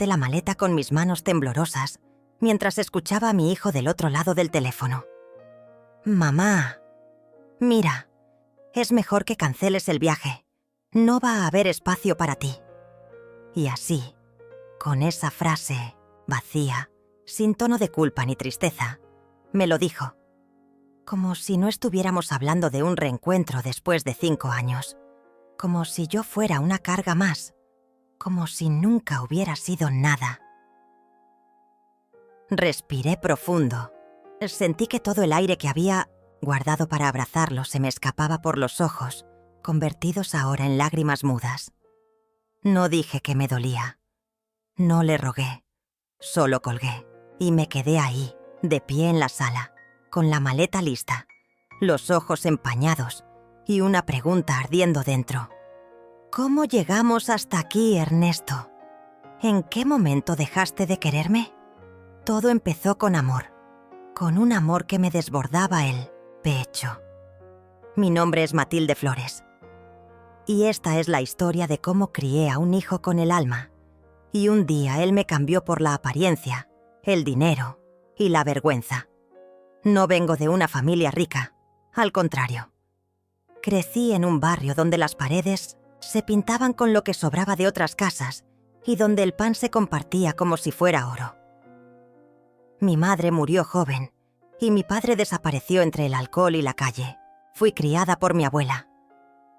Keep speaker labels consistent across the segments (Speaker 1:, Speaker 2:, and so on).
Speaker 1: de la maleta con mis manos temblorosas, mientras escuchaba a mi hijo del otro lado del teléfono. «Mamá, mira, es mejor que canceles el viaje. No va a haber espacio para ti». Y así, con esa frase vacía, sin tono de culpa ni tristeza, me lo dijo. Como si no estuviéramos hablando de un reencuentro después de 5 años. Como si yo fuera una carga más. Como si nunca hubiera sido nada. Respiré profundo. Sentí que todo el aire que había guardado para abrazarlo se me escapaba por los ojos, convertidos ahora en lágrimas mudas. No dije que me dolía. No le rogué. Solo colgué y me quedé ahí, de pie en la sala, con la maleta lista, los ojos empañados y una pregunta ardiendo dentro. ¿Cómo llegamos hasta aquí, Ernesto? ¿En qué momento dejaste de quererme? Todo empezó con amor, con un amor que me desbordaba el pecho. Mi nombre es Matilde Flores. Y esta es la historia de cómo crié a un hijo con el alma. Y un día él me cambió por la apariencia, el dinero y la vergüenza. No vengo de una familia rica, al contrario. Crecí en un barrio donde las paredes se pintaban con lo que sobraba de otras casas y donde el pan se compartía como si fuera oro. Mi madre murió joven y mi padre desapareció entre el alcohol y la calle. Fui criada por mi abuela,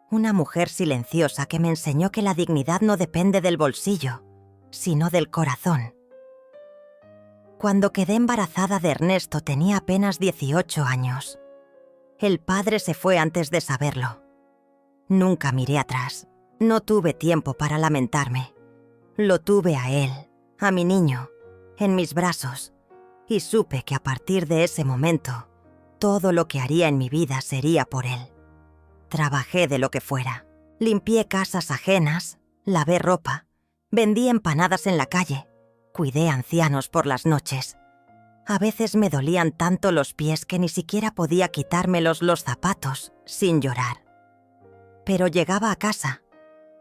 Speaker 1: una mujer silenciosa que me enseñó que la dignidad no depende del bolsillo, sino del corazón. Cuando quedé embarazada de Ernesto tenía apenas 18 años. El padre se fue antes de saberlo. Nunca miré atrás. No tuve tiempo para lamentarme. Lo tuve a él, a mi niño, en mis brazos, y supe que a partir de ese momento, todo lo que haría en mi vida sería por él. Trabajé de lo que fuera. Limpié casas ajenas, lavé ropa, vendí empanadas en la calle, cuidé ancianos por las noches. A veces me dolían tanto los pies que ni siquiera podía quitármelos los zapatos sin llorar. Pero llegaba a casa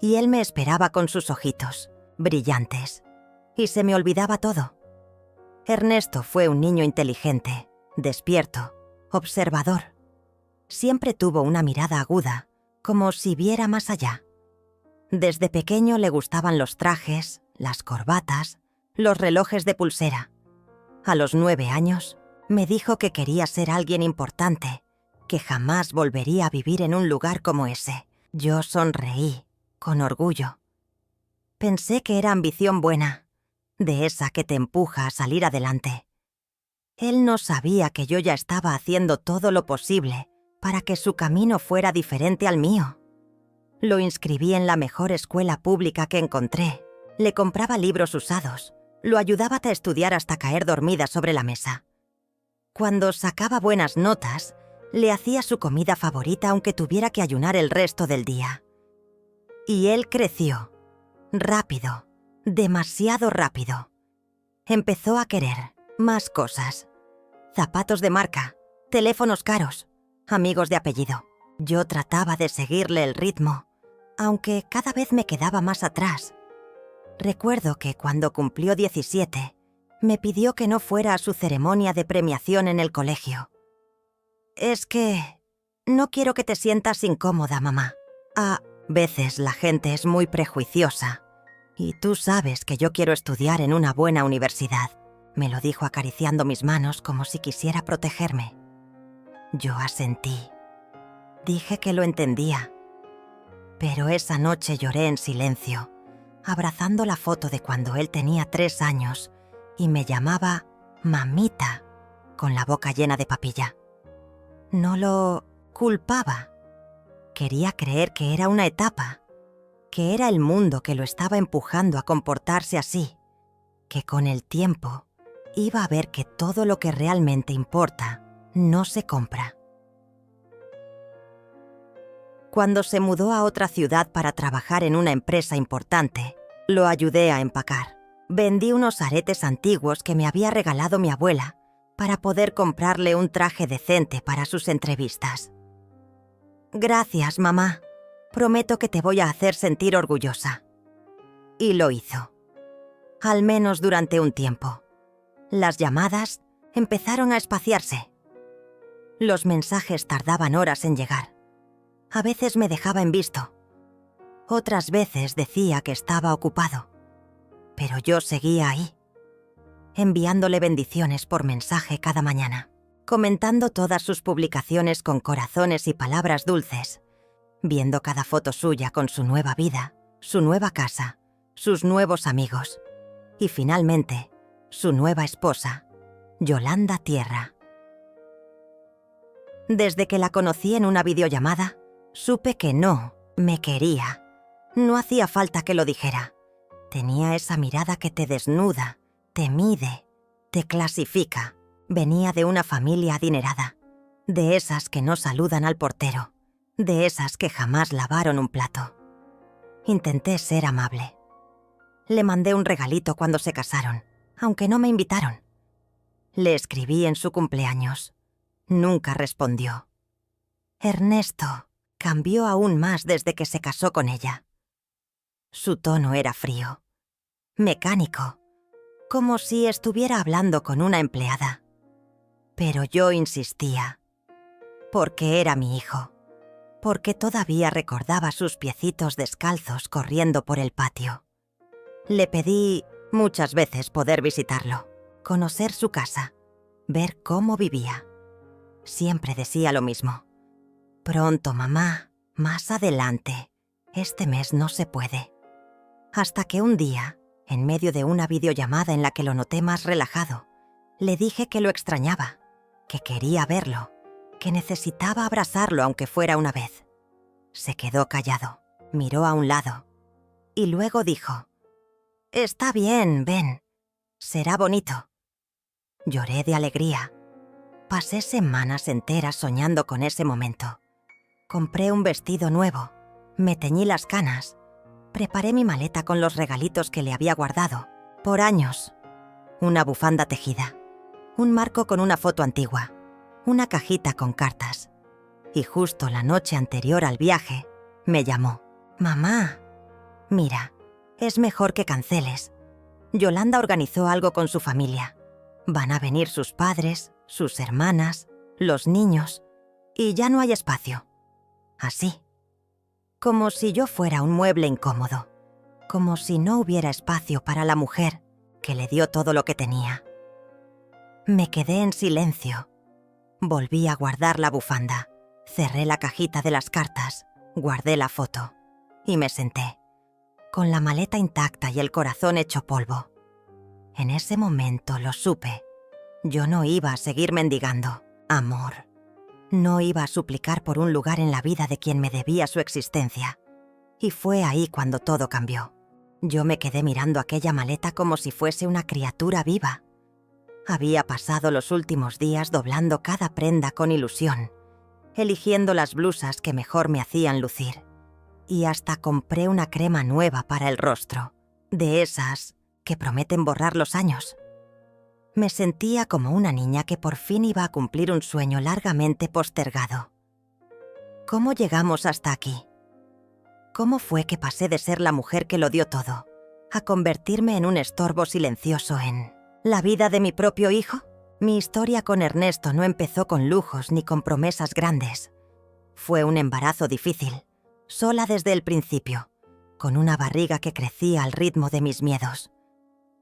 Speaker 1: y él me esperaba con sus ojitos, brillantes, y se me olvidaba todo. Ernesto fue un niño inteligente, despierto, observador. Siempre tuvo una mirada aguda, como si viera más allá. Desde pequeño le gustaban los trajes, las corbatas, los relojes de pulsera. A los 9 años, me dijo que quería ser alguien importante, que jamás volvería a vivir en un lugar como ese. Yo sonreí, con orgullo. Pensé que era ambición buena, de esa que te empuja a salir adelante. Él no sabía que yo ya estaba haciendo todo lo posible para que su camino fuera diferente al mío. Lo inscribí en la mejor escuela pública que encontré, le compraba libros usados, lo ayudaba a estudiar hasta caer dormida sobre la mesa. Cuando sacaba buenas notas, le hacía su comida favorita aunque tuviera que ayunar el resto del día. Y él creció, rápido, demasiado rápido. Empezó a querer más cosas. Zapatos de marca, teléfonos caros, amigos de apellido. Yo trataba de seguirle el ritmo, aunque cada vez me quedaba más atrás. Recuerdo que cuando cumplió 17, me pidió que no fuera a su ceremonia de premiación en el colegio. «Es que no quiero que te sientas incómoda, mamá. A veces la gente es muy prejuiciosa, y tú sabes que yo quiero estudiar en una buena universidad», me lo dijo acariciando mis manos como si quisiera protegerme. Yo asentí. Dije que lo entendía. Pero esa noche lloré en silencio, abrazando la foto de cuando él tenía 3 años y me llamaba mamita, con la boca llena de papilla. No lo culpaba. Quería creer que era una etapa, que era el mundo que lo estaba empujando a comportarse así, que con el tiempo iba a ver que todo lo que realmente importa no se compra. Cuando se mudó a otra ciudad para trabajar en una empresa importante, lo ayudé a empacar. Vendí unos aretes antiguos que me había regalado mi abuela para poder comprarle un traje decente para sus entrevistas. «Gracias, mamá. Prometo que te voy a hacer sentir orgullosa». Y lo hizo. al menos durante un tiempo. Las llamadas empezaron a espaciarse. Los mensajes tardaban horas en llegar. A veces me dejaba en visto. Otras veces decía que estaba ocupado. Pero yo seguía ahí, enviándole bendiciones por mensaje cada mañana, comentando todas sus publicaciones con corazones y palabras dulces, viendo cada foto suya con su nueva vida, su nueva casa, sus nuevos amigos y finalmente su nueva esposa, Yolanda Tierra. Desde que la conocí en una videollamada, supe que no me quería. No hacía falta que lo dijera. Tenía esa mirada que te desnuda, te mide, te clasifica. Venía de una familia adinerada, de esas que no saludan al portero, de esas que jamás lavaron un plato. Intenté ser amable. Le mandé un regalito cuando se casaron, aunque no me invitaron. Le escribí en su cumpleaños. Nunca respondió. Ernesto cambió aún más desde que se casó con ella. Su tono era frío, mecánico, como si estuviera hablando con una empleada. Pero yo insistía, porque era mi hijo, porque todavía recordaba sus piecitos descalzos corriendo por el patio. Le pedí muchas veces poder visitarlo, conocer su casa, ver cómo vivía. Siempre decía lo mismo. Pronto, mamá, más adelante. Este mes no se puede. Hasta que un día, en medio de una videollamada en la que lo noté más relajado, le dije que lo extrañaba, que quería verlo, que necesitaba abrazarlo aunque fuera una vez. Se quedó callado, miró a un lado y luego dijo: «Está bien, ven. Será bonito». Lloré de alegría. Pasé semanas enteras soñando con ese momento. Compré un vestido nuevo, me teñí las canas, preparé mi maleta con los regalitos que le había guardado, por años. Una bufanda tejida, un marco con una foto antigua, una cajita con cartas. Y justo la noche anterior al viaje, me llamó. «Mamá, mira, es mejor que canceles. Yolanda organizó algo con su familia. Van a venir sus padres, sus hermanas, los niños, y ya no hay espacio». Así, como si yo fuera un mueble incómodo, como si no hubiera espacio para la mujer que le dio todo lo que tenía. Me quedé en silencio. Volví a guardar la bufanda, cerré la cajita de las cartas, guardé la foto y me senté, con la maleta intacta y el corazón hecho polvo. En ese momento lo supe. Yo no iba a seguir mendigando amor. No iba a suplicar por un lugar en la vida de quien me debía su existencia. Y fue ahí cuando todo cambió. Yo me quedé mirando aquella maleta como si fuese una criatura viva. Había pasado los últimos días doblando cada prenda con ilusión, eligiendo las blusas que mejor me hacían lucir. Y hasta compré una crema nueva para el rostro, de esas que prometen borrar los años. Me sentía como una niña que por fin iba a cumplir un sueño largamente postergado. ¿Cómo llegamos hasta aquí? ¿Cómo fue que pasé de ser la mujer que lo dio todo a convertirme en un estorbo silencioso en la vida de mi propio hijo? Mi historia con Ernesto no empezó con lujos ni con promesas grandes. Fue un embarazo difícil, sola desde el principio, con una barriga que crecía al ritmo de mis miedos.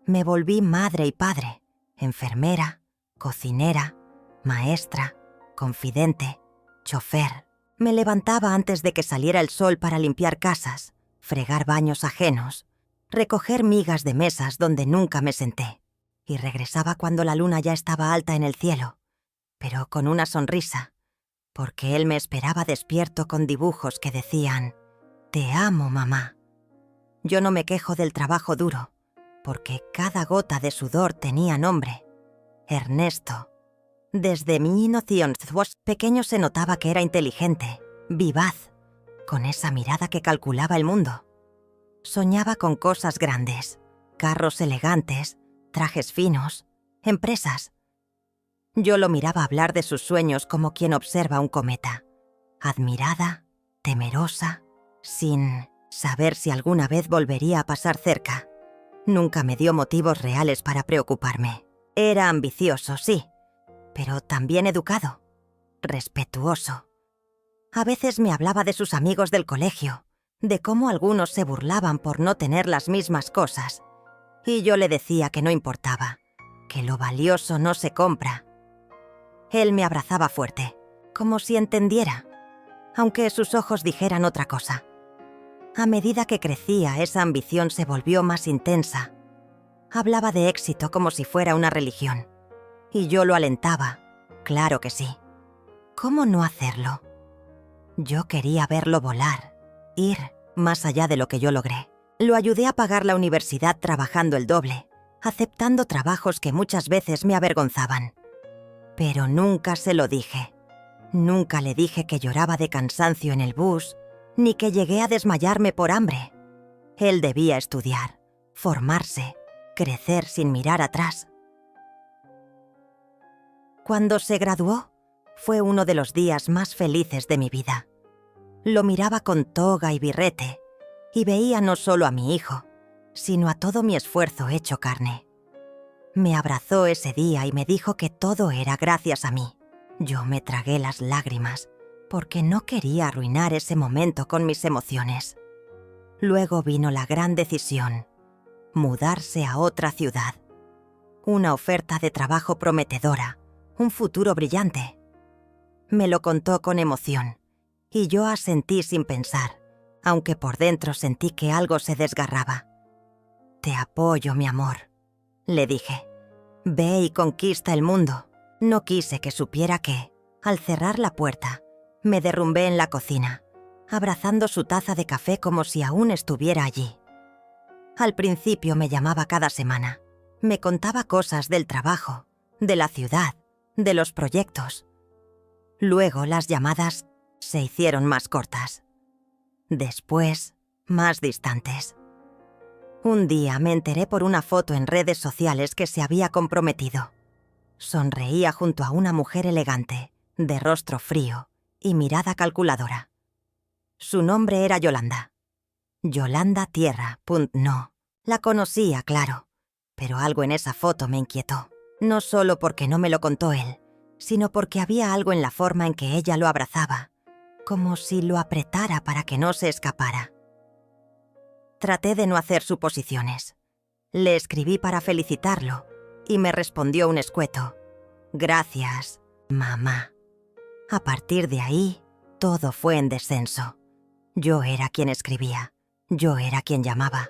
Speaker 1: Me volví madre y padre, enfermera, cocinera, maestra, confidente, chofer. Me levantaba antes de que saliera el sol para limpiar casas, fregar baños ajenos, recoger migas de mesas donde nunca me senté, y regresaba cuando la luna ya estaba alta en el cielo, pero con una sonrisa, porque él me esperaba despierto con dibujos que decían: «Te amo, mamá». Yo no me quejo del trabajo duro, porque cada gota de sudor tenía nombre: Ernesto. Desde mi inocencia pequeño se notaba que era inteligente, vivaz, con esa mirada que calculaba el mundo. Soñaba con cosas grandes, carros elegantes, trajes finos, empresas. Yo lo miraba hablar de sus sueños como quien observa un cometa, admirada, temerosa, sin saber si alguna vez volvería a pasar cerca, Nunca me dio motivos reales para preocuparme. Era ambicioso, sí, pero también educado, respetuoso. A veces me hablaba de sus amigos del colegio, de cómo algunos se burlaban por no tener las mismas cosas. Y yo le decía que no importaba, que lo valioso no se compra. Él me abrazaba fuerte, como si entendiera, aunque sus ojos dijeran otra cosa. A medida que crecía, esa ambición se volvió más intensa. Hablaba de éxito como si fuera una religión. Y yo lo alentaba, claro que sí. ¿Cómo no hacerlo? Yo quería verlo volar, ir más allá de lo que yo logré. Lo ayudé a pagar la universidad trabajando el doble, aceptando trabajos que muchas veces me avergonzaban. Pero nunca se lo dije. Nunca le dije que lloraba de cansancio en el bus, ni que llegué a desmayarme por hambre. Él debía estudiar, formarse, crecer sin mirar atrás. Cuando se graduó, fue uno de los días más felices de mi vida. Lo miraba con toga y birrete, y veía no solo a mi hijo, sino a todo mi esfuerzo hecho carne. Me abrazó ese día y me dijo que todo era gracias a mí. Yo me tragué las lágrimas, porque no quería arruinar ese momento con mis emociones. Luego vino la gran decisión: mudarse a otra ciudad. Una oferta de trabajo prometedora, un futuro brillante. Me lo contó con emoción, y yo asentí sin pensar, aunque por dentro sentí que algo se desgarraba. «Te apoyo, mi amor», le dije. «Ve y conquista el mundo». No quise que supiera que, al cerrar la puerta, me derrumbé en la cocina, abrazando su taza de café como si aún estuviera allí. Al principio me llamaba cada semana. Me contaba cosas del trabajo, de la ciudad, de los proyectos. Luego las llamadas se hicieron más cortas. Después, más distantes. Un día me enteré por una foto en redes sociales que se había comprometido. Sonreía junto a una mujer elegante, de rostro frío y mirada calculadora. Su nombre era Yolanda. Yolanda Tierra. No. La conocía, claro, pero algo en esa foto me inquietó. No solo porque no me lo contó él, sino porque había algo en la forma en que ella lo abrazaba, como si lo apretara para que no se escapara. Traté de no hacer suposiciones. Le escribí para felicitarlo y me respondió un escueto: «Gracias, mamá». A partir de ahí, todo fue en descenso. Yo era quien escribía, yo era quien llamaba.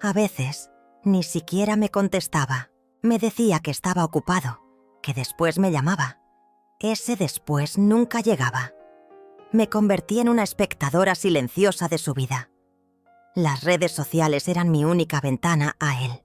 Speaker 1: A veces, ni siquiera me contestaba. Me decía que estaba ocupado, que después me llamaba. Ese después nunca llegaba. Me convertí en una espectadora silenciosa de su vida. Las redes sociales eran mi única ventana a él.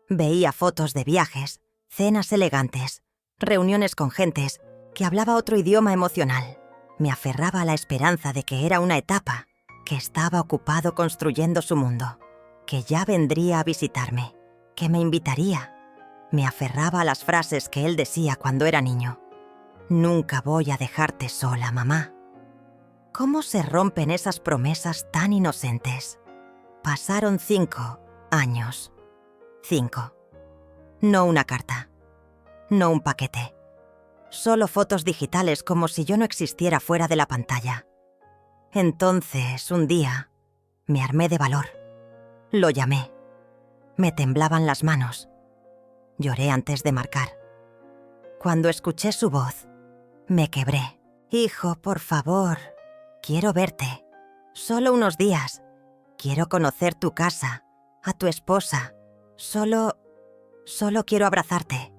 Speaker 1: Veía fotos de viajes, cenas elegantes, reuniones con gentes que hablaba otro idioma emocional. Me aferraba a la esperanza de que era una etapa, que estaba ocupado construyendo su mundo, que ya vendría a visitarme, que me invitaría. Me aferraba a las frases que él decía cuando era niño. «Nunca voy a dejarte sola, mamá». ¿Cómo se rompen esas promesas tan inocentes? Pasaron 5 años. 5. No una carta. No un paquete. Solo fotos digitales como si yo no existiera fuera de la pantalla. Entonces, un día, me armé de valor. Lo llamé. Me temblaban las manos. Lloré antes de marcar. Cuando escuché su voz, me quebré. «Hijo, por favor, quiero verte. Solo unos días. Quiero conocer tu casa, a tu esposa. Solo quiero abrazarte».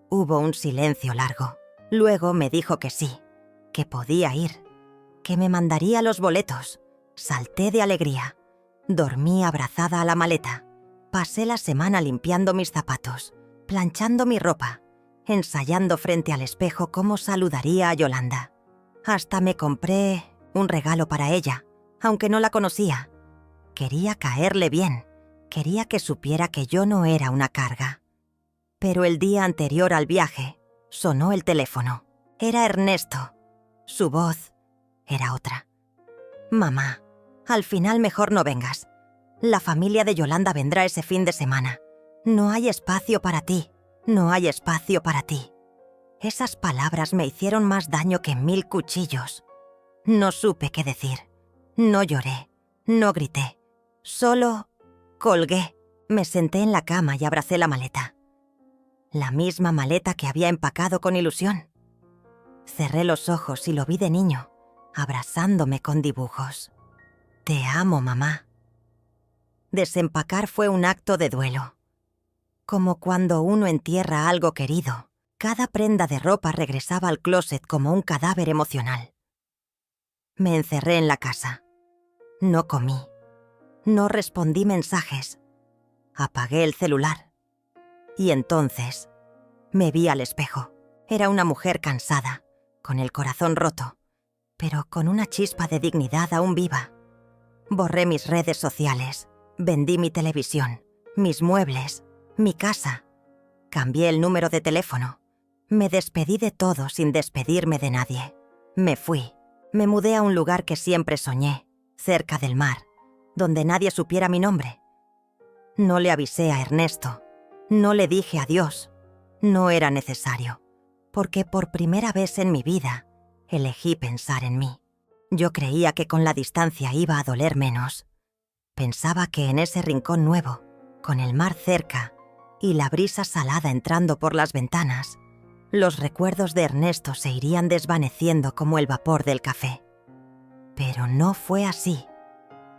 Speaker 1: Hubo un silencio largo. Luego me dijo que sí, que podía ir, que me mandaría los boletos. Salté de alegría. Dormí abrazada a la maleta. Pasé la semana limpiando mis zapatos, planchando mi ropa, ensayando frente al espejo cómo saludaría a Yolanda. Hasta me compré un regalo para ella, aunque no la conocía. Quería caerle bien. Quería que supiera que yo no era una carga. Pero el día anterior al viaje, sonó el teléfono. Era Ernesto. Su voz era otra. «Mamá, al final mejor no vengas. La familia de Yolanda vendrá ese fin de semana. No hay espacio para ti. No hay espacio para ti. Esas palabras me hicieron más daño que 1000 cuchillos. No supe qué decir. No lloré. No grité. Solo colgué. Me senté en la cama y abracé la maleta. La misma maleta que había empacado con ilusión. Cerré los ojos y lo vi de niño, abrazándome con dibujos. Te amo, mamá. Desempacar fue un acto de duelo. Como cuando uno entierra algo querido, cada prenda de ropa regresaba al closet como un cadáver emocional. Me encerré en la casa. No comí. No respondí mensajes. Apagué el celular. Y entonces me vi al espejo. Era una mujer cansada, con el corazón roto, pero con una chispa de dignidad aún viva. Borré mis redes sociales, vendí mi televisión, mis muebles, mi casa. Cambié el número de teléfono. Me despedí de todo sin despedirme de nadie. Me fui. Me mudé a un lugar que siempre soñé, cerca del mar, donde nadie supiera mi nombre. No le avisé a Ernesto. No le dije adiós. No era necesario, porque por primera vez en mi vida elegí pensar en mí. Yo creía que con la distancia iba a doler menos. Pensaba que en ese rincón nuevo, con el mar cerca y la brisa salada entrando por las ventanas, los recuerdos de Ernesto se irían desvaneciendo como el vapor del café. Pero no fue así.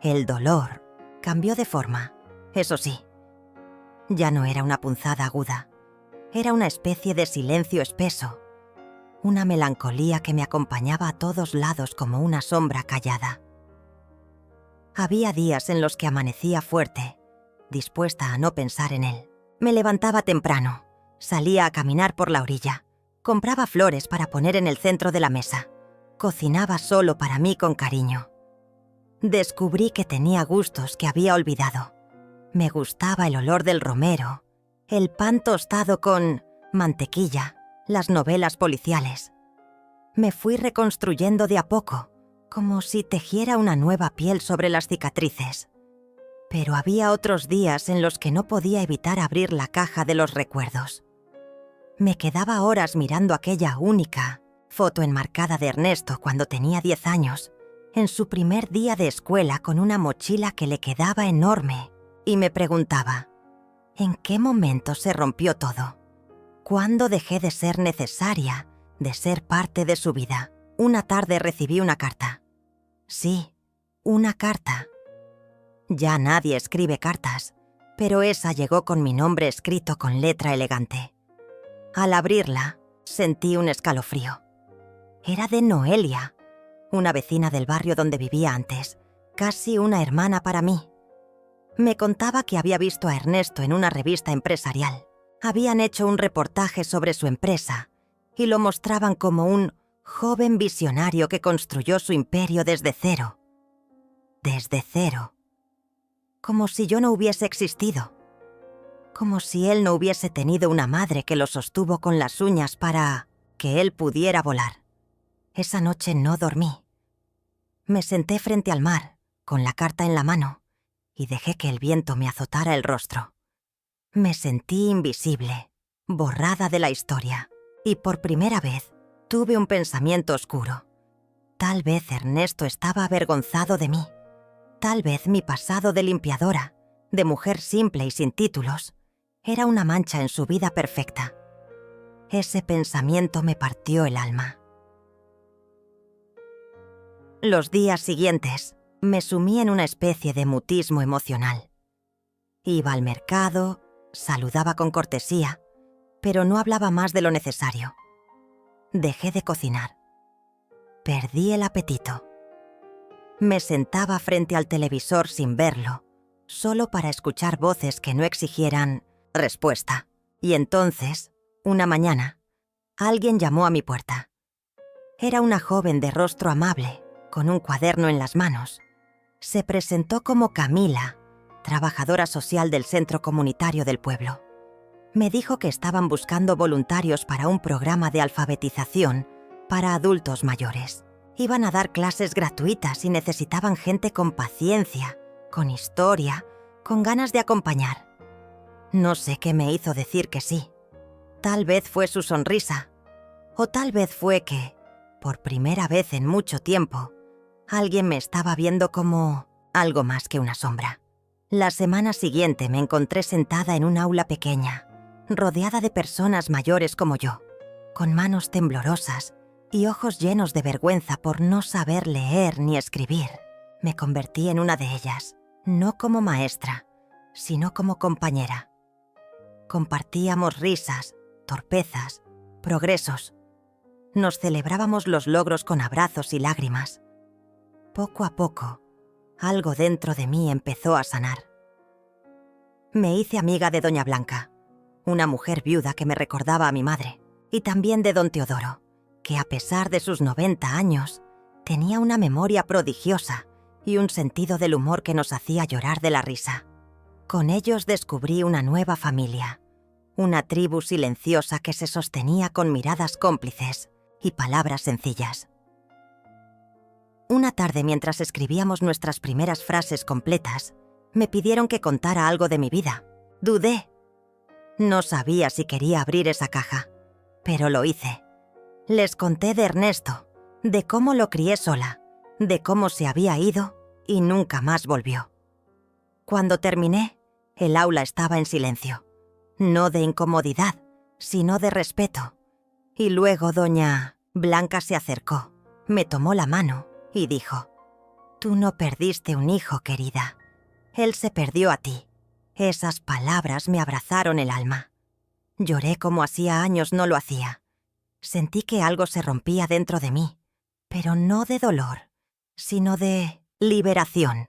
Speaker 1: El dolor cambió de forma, eso sí. Ya no era una punzada aguda. Era una especie de silencio espeso. Una melancolía que me acompañaba a todos lados como una sombra callada. Había días en los que amanecía fuerte, dispuesta a no pensar en él. Me levantaba temprano, salía a caminar por la orilla, compraba flores para poner en el centro de la mesa, cocinaba solo para mí con cariño. Descubrí que tenía gustos que había olvidado. Me gustaba el olor del romero, el pan tostado con mantequilla, las novelas policiales. Me fui reconstruyendo de a poco, como si tejiera una nueva piel sobre las cicatrices. Pero había otros días en los que no podía evitar abrir la caja de los recuerdos. Me quedaba horas mirando aquella única foto enmarcada de Ernesto cuando tenía 10 años, en su primer día de escuela con una mochila que le quedaba enorme, y me preguntaba, ¿en qué momento se rompió todo? ¿Cuándo dejé de ser necesaria, de ser parte de su vida? Una tarde recibí una carta. Sí, una carta. Ya nadie escribe cartas, pero esa llegó con mi nombre escrito con letra elegante. Al abrirla, sentí un escalofrío. Era de Noelia, una vecina del barrio donde vivía antes, casi una hermana para mí. Me contaba que había visto a Ernesto en una revista empresarial. Habían hecho un reportaje sobre su empresa y lo mostraban como un joven visionario que construyó su imperio desde cero. Desde cero. Como si yo no hubiese existido. Como si él no hubiese tenido una madre que lo sostuvo con las uñas para que él pudiera volar. Esa noche no dormí. Me senté frente al mar, con la carta en la mano, y dejé que el viento me azotara el rostro. Me sentí invisible, borrada de la historia, y por primera vez tuve un pensamiento oscuro. Tal vez Ernesto estaba avergonzado de mí. Tal vez mi pasado de limpiadora, de mujer simple y sin títulos, era una mancha en su vida perfecta. Ese pensamiento me partió el alma. Los días siguientes me sumí en una especie de mutismo emocional. Iba al mercado, saludaba con cortesía, pero no hablaba más de lo necesario. Dejé de cocinar. Perdí el apetito. Me sentaba frente al televisor sin verlo, solo para escuchar voces que no exigieran respuesta. Y entonces, una mañana, alguien llamó a mi puerta. Era una joven de rostro amable, con un cuaderno en las manos. Se presentó como Camila, trabajadora social del centro comunitario del pueblo. Me dijo que estaban buscando voluntarios para un programa de alfabetización para adultos mayores. Iban a dar clases gratuitas y necesitaban gente con paciencia, con historia, con ganas de acompañar. No sé qué me hizo decir que sí. Tal vez fue su sonrisa, o tal vez fue que, por primera vez en mucho tiempo, alguien me estaba viendo como algo más que una sombra. La semana siguiente me encontré sentada en un aula pequeña, rodeada de personas mayores como yo, con manos temblorosas y ojos llenos de vergüenza por no saber leer ni escribir. Me convertí en una de ellas, no como maestra, sino como compañera. Compartíamos risas, torpezas, progresos. Nos celebrábamos los logros con abrazos y lágrimas. Poco a poco, algo dentro de mí empezó a sanar. Me hice amiga de Doña Blanca, una mujer viuda que me recordaba a mi madre, y también de Don Teodoro, que a pesar de sus 90 años, tenía una memoria prodigiosa y un sentido del humor que nos hacía llorar de la risa. Con ellos descubrí una nueva familia, una tribu silenciosa que se sostenía con miradas cómplices y palabras sencillas. Una tarde, mientras escribíamos nuestras primeras frases completas, me pidieron que contara algo de mi vida. Dudé. No sabía si quería abrir esa caja, pero lo hice. Les conté de Ernesto, de cómo lo crié sola, de cómo se había ido y nunca más volvió. Cuando terminé, el aula estaba en silencio, no de incomodidad, sino de respeto. Y luego Doña Blanca se acercó, me tomó la mano y dijo: «Tú no perdiste un hijo, querida. Él se perdió a ti». Esas palabras me abrazaron el alma. Lloré como hacía años no lo hacía. Sentí que algo se rompía dentro de mí, pero no de dolor, sino de liberación.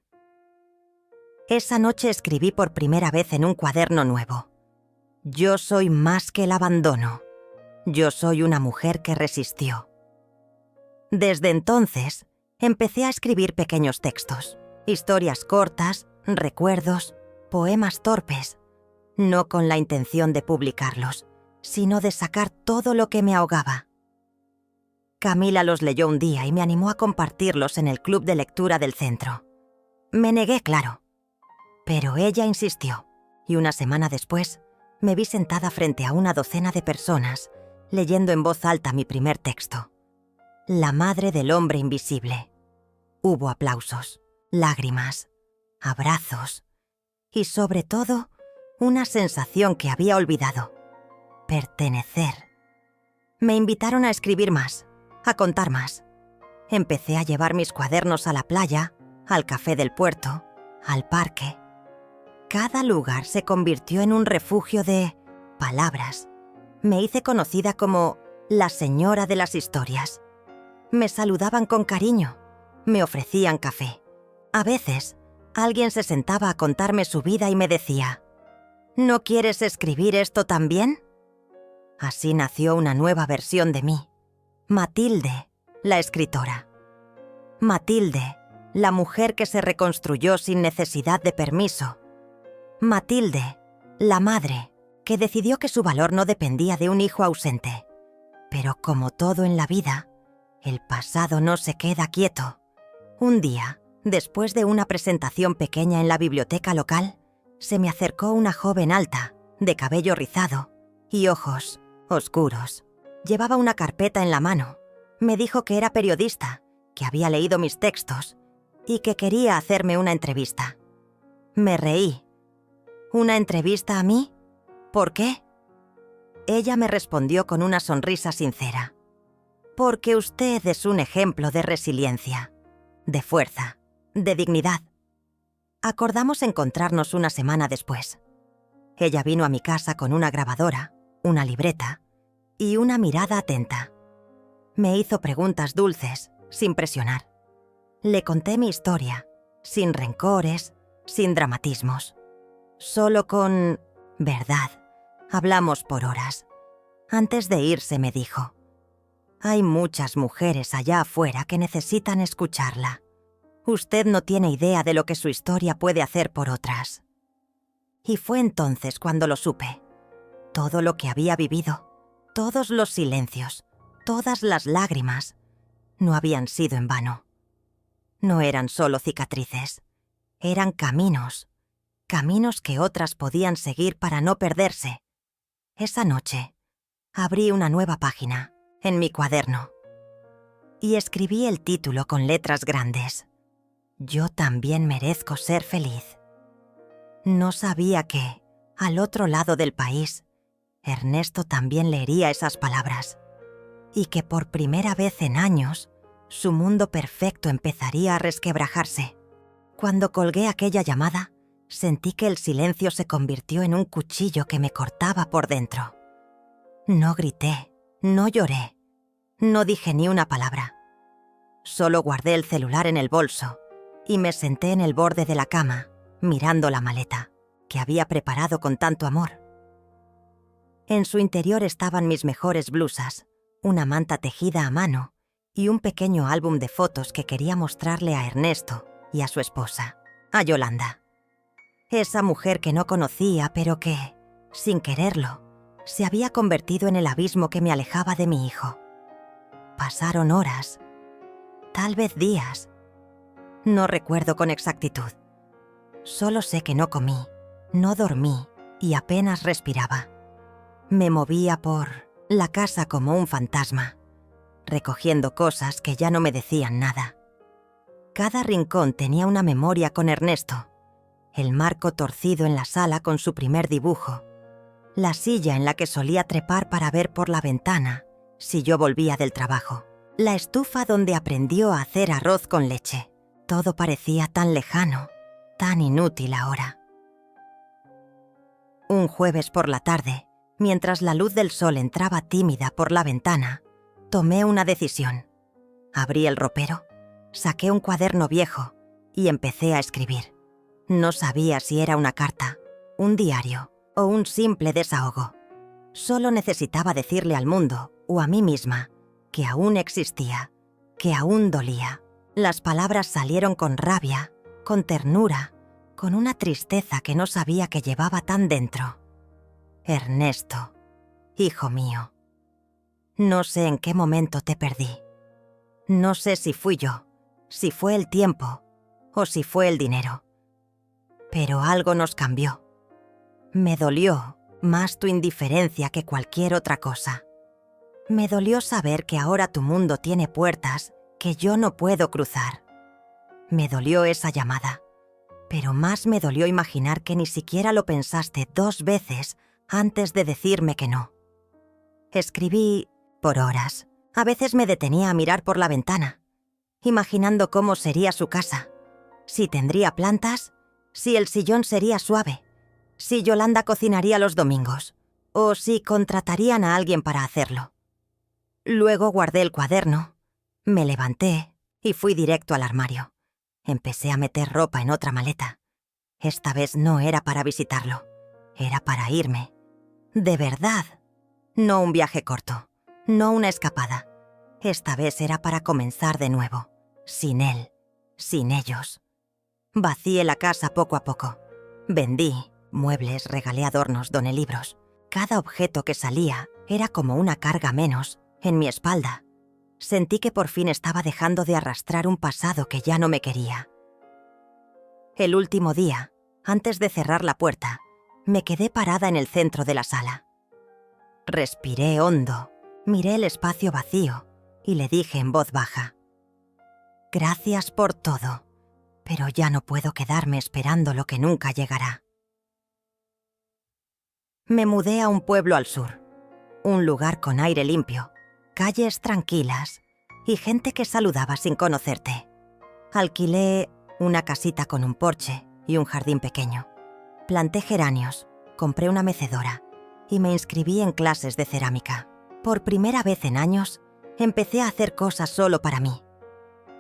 Speaker 1: Esa noche escribí por primera vez en un cuaderno nuevo: «Yo soy más que el abandono. Yo soy una mujer que resistió». Desde entonces, empecé a escribir pequeños textos, historias cortas, recuerdos, poemas torpes, no con la intención de publicarlos, sino de sacar todo lo que me ahogaba. Camila los leyó un día y me animó a compartirlos en el club de lectura del centro. Me negué, claro, pero ella insistió, y una semana después me vi sentada frente a una docena de personas, leyendo en voz alta mi primer texto: La madre del hombre invisible. Hubo aplausos, lágrimas, abrazos y, sobre todo, una sensación que había olvidado: pertenecer. Me invitaron a escribir más, a contar más. Empecé a llevar mis cuadernos a la playa, al café del puerto, al parque. Cada lugar se convirtió en un refugio de palabras. Me hice conocida como la señora de las historias. Me saludaban con cariño, me ofrecían café. A veces, alguien se sentaba a contarme su vida y me decía: ¿no quieres escribir esto también? Así nació una nueva versión de mí. Matilde, la escritora. Matilde, la mujer que se reconstruyó sin necesidad de permiso. Matilde, la madre, que decidió que su valor no dependía de un hijo ausente. Pero como todo en la vida, el pasado no se queda quieto. Un día, después de una presentación pequeña en la biblioteca local, se me acercó una joven alta, de cabello rizado y ojos oscuros. Llevaba una carpeta en la mano. Me dijo que era periodista, que había leído mis textos y que quería hacerme una entrevista. Me reí. ¿Una entrevista a mí? ¿Por qué? Ella me respondió con una sonrisa sincera: porque usted es un ejemplo de resiliencia, de fuerza, de dignidad. Acordamos encontrarnos una semana después. Ella vino a mi casa con una grabadora, una libreta y una mirada atenta. Me hizo preguntas dulces, sin presionar. Le conté mi historia, sin rencores, sin dramatismos. Solo con verdad. Hablamos por horas. Antes de irse me dijo: hay muchas mujeres allá afuera que necesitan escucharla. Usted no tiene idea de lo que su historia puede hacer por otras. Y fue entonces cuando lo supe. Todo lo que había vivido, todos los silencios, todas las lágrimas, no habían sido en vano. No eran solo cicatrices, eran caminos, caminos que otras podían seguir para no perderse. Esa noche, abrí una nueva página en mi cuaderno y escribí el título con letras grandes. Yo también merezco ser feliz. No sabía que, al otro lado del país, Ernesto también leería esas palabras, y que por primera vez en años, su mundo perfecto empezaría a resquebrajarse. Cuando colgué aquella llamada, sentí que el silencio se convirtió en un cuchillo que me cortaba por dentro. No grité, no lloré, no dije ni una palabra. Solo guardé el celular en el bolso y me senté en el borde de la cama, mirando la maleta, que había preparado con tanto amor. En su interior estaban mis mejores blusas, una manta tejida a mano y un pequeño álbum de fotos que quería mostrarle a Ernesto y a su esposa, a Yolanda. Esa mujer que no conocía, pero que, sin quererlo, se había convertido en el abismo que me alejaba de mi hijo. Pasaron horas, tal vez días. No recuerdo con exactitud. Solo sé que no comí, no dormí y apenas respiraba. Me movía por la casa como un fantasma, recogiendo cosas que ya no me decían nada. Cada rincón tenía una memoria con Ernesto. El marco torcido en la sala con su primer dibujo, la silla en la que solía trepar para ver por la ventana si yo volvía del trabajo, la estufa donde aprendió a hacer arroz con leche. Todo parecía tan lejano, tan inútil ahora. Un jueves por la tarde, mientras la luz del sol entraba tímida por la ventana, tomé una decisión. Abrí el ropero, saqué un cuaderno viejo y empecé a escribir. No sabía si era una carta, un diario o un simple desahogo. Solo necesitaba decirle al mundo o a mí misma que aún existía, que aún dolía. Las palabras salieron con rabia, con ternura, con una tristeza que no sabía que llevaba tan dentro. Ernesto, hijo mío, no sé en qué momento te perdí. No sé si fui yo, si fue el tiempo o si fue el dinero. Pero algo nos cambió. Me dolió más tu indiferencia que cualquier otra cosa. Me dolió saber que ahora tu mundo tiene puertas que yo no puedo cruzar. Me dolió esa llamada, pero más me dolió imaginar que ni siquiera lo pensaste 2 veces antes de decirme que no. Escribí por horas. A veces me detenía a mirar por la ventana, imaginando cómo sería su casa, si tendría plantas, si el sillón sería suave, si Yolanda cocinaría los domingos, o si contratarían a alguien para hacerlo. Luego guardé el cuaderno, me levanté y fui directo al armario. Empecé a meter ropa en otra maleta. Esta vez no era para visitarlo, era para irme. De verdad. No un viaje corto, no una escapada. Esta vez era para comenzar de nuevo, sin él, sin ellos. Vacié la casa poco a poco. Vendí muebles, regalé adornos, doné libros. Cada objeto que salía era como una carga menos en mi espalda. Sentí que por fin estaba dejando de arrastrar un pasado que ya no me quería. El último día, antes de cerrar la puerta, me quedé parada en el centro de la sala. Respiré hondo, miré el espacio vacío y le dije en voz baja: «Gracias por todo, pero ya no puedo quedarme esperando lo que nunca llegará». Me mudé a un pueblo al sur, un lugar con aire limpio, calles tranquilas y gente que saludaba sin conocerte. Alquilé una casita con un porche y un jardín pequeño. Planté geranios, compré una mecedora y me inscribí en clases de cerámica. Por primera vez en años, empecé a hacer cosas solo para mí.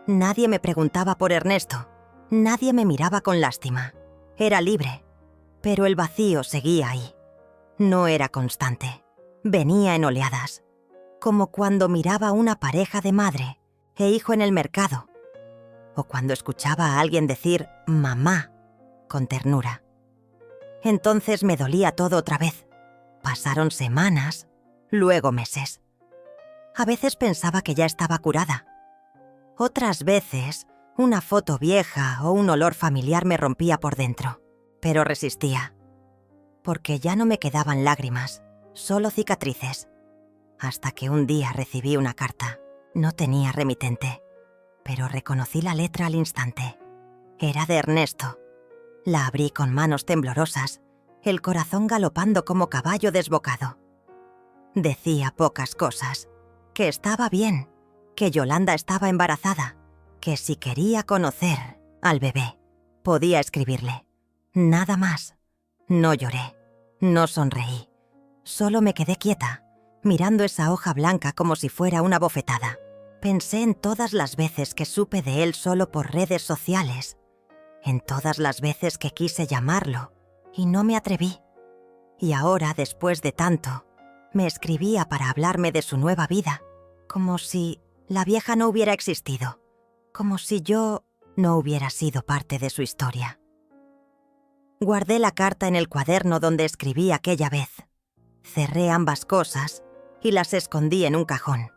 Speaker 1: Nadie me preguntaba por Ernesto, nadie me miraba con lástima. Era libre, pero el vacío seguía ahí. No era constante, venía en oleadas, como cuando miraba a una pareja de madre e hijo en el mercado, o cuando escuchaba a alguien decir «mamá» con ternura. Entonces me dolía todo otra vez. Pasaron semanas, luego meses. A veces pensaba que ya estaba curada. Otras veces, una foto vieja o un olor familiar me rompía por dentro. pero resistía. Porque ya no me quedaban lágrimas, solo cicatrices. Hasta que un día recibí una carta. No tenía remitente, pero reconocí la letra al instante. Era de Ernesto. La abrí con manos temblorosas, el corazón galopando como caballo desbocado. Decía pocas cosas, que estaba bien, que Yolanda estaba embarazada, que si quería conocer al bebé, podía escribirle. Nada más. No lloré, no sonreí, solo me quedé quieta, mirando esa hoja blanca como si fuera una bofetada. Pensé en todas las veces que supe de él solo por redes sociales, en todas las veces que quise llamarlo y no me atreví. Y ahora, después de tanto, me escribía para hablarme de su nueva vida, como si la vieja no hubiera existido, como si yo no hubiera sido parte de su historia. Guardé la carta en el cuaderno donde escribí aquella vez. Cerré ambas cosas y las escondí en un cajón.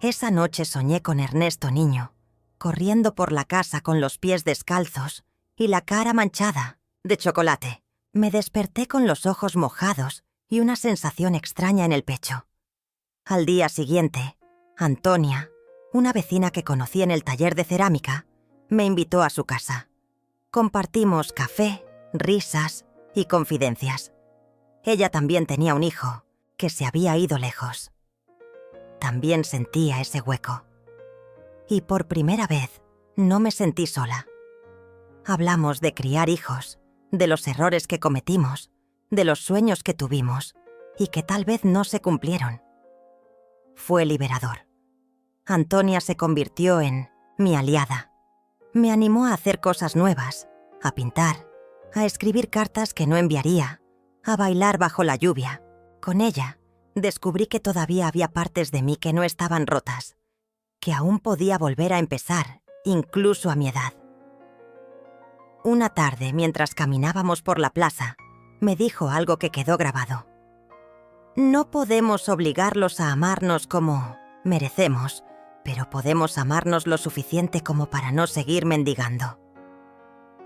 Speaker 1: Esa noche soñé con Ernesto niño, corriendo por la casa con los pies descalzos y la cara manchada de chocolate. Me desperté con los ojos mojados y una sensación extraña en el pecho. Al día siguiente, Antonia, una vecina que conocí en el taller de cerámica, me invitó a su casa. Compartimos café, risas y confidencias. Ella también tenía un hijo que se había ido lejos. También sentía ese hueco. Y por primera vez no me sentí sola. Hablamos de criar hijos, de los errores que cometimos, de los sueños que tuvimos y que tal vez no se cumplieron. Fue liberador. Antonia se convirtió en mi aliada. Me animó a hacer cosas nuevas, a pintar, a escribir cartas que no enviaría, a bailar bajo la lluvia. Con ella, descubrí que todavía había partes de mí que no estaban rotas, que aún podía volver a empezar, incluso a mi edad. Una tarde, mientras caminábamos por la plaza, me dijo algo que quedó grabado. No podemos obligarlos a amarnos como merecemos, pero podemos amarnos lo suficiente como para no seguir mendigando.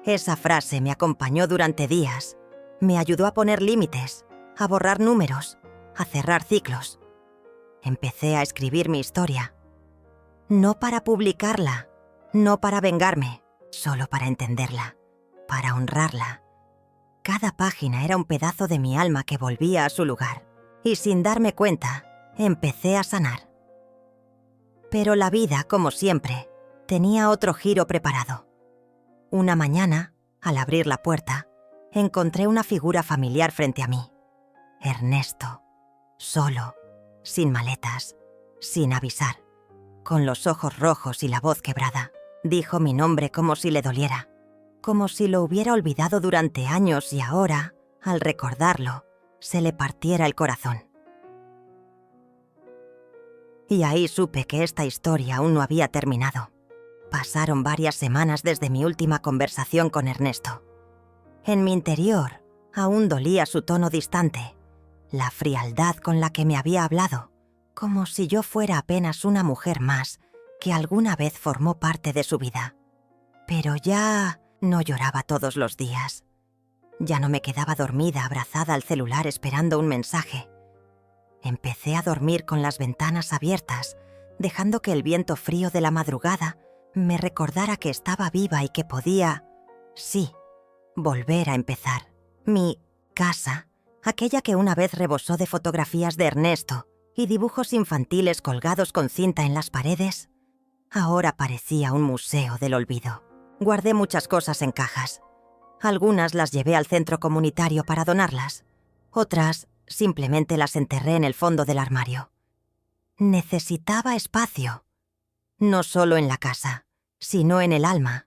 Speaker 1: Esa frase me acompañó durante días. Me ayudó a poner límites, a borrar números, a cerrar ciclos. Empecé a escribir mi historia. No para publicarla, no para vengarme, solo para entenderla, para honrarla. Cada página era un pedazo de mi alma que volvía a su lugar. Y sin darme cuenta, empecé a sanar. Pero la vida, como siempre, tenía otro giro preparado. Una mañana, al abrir la puerta, encontré una figura familiar frente a mí. Ernesto, solo, sin maletas, sin avisar, con los ojos rojos y la voz quebrada. Dijo mi nombre como si le doliera, como si lo hubiera olvidado durante años y ahora, al recordarlo, se le partiera el corazón. Y ahí supe que esta historia aún no había terminado. Pasaron varias semanas desde mi última conversación con Ernesto. En mi interior aún dolía su tono distante, la frialdad con la que me había hablado, como si yo fuera apenas una mujer más que alguna vez formó parte de su vida. Pero ya no lloraba todos los días. Ya no me quedaba dormida abrazada al celular esperando un mensaje. Empecé a dormir con las ventanas abiertas, dejando que el viento frío de la madrugada me recordara que estaba viva y que podía, sí, volver a empezar. Mi casa, aquella que una vez rebosó de fotografías de Ernesto y dibujos infantiles colgados con cinta en las paredes, ahora parecía un museo del olvido. Guardé muchas cosas en cajas. Algunas las llevé al centro comunitario para donarlas. Otras simplemente las enterré en el fondo del armario. Necesitaba espacio. No solo en la casa, sino en el alma.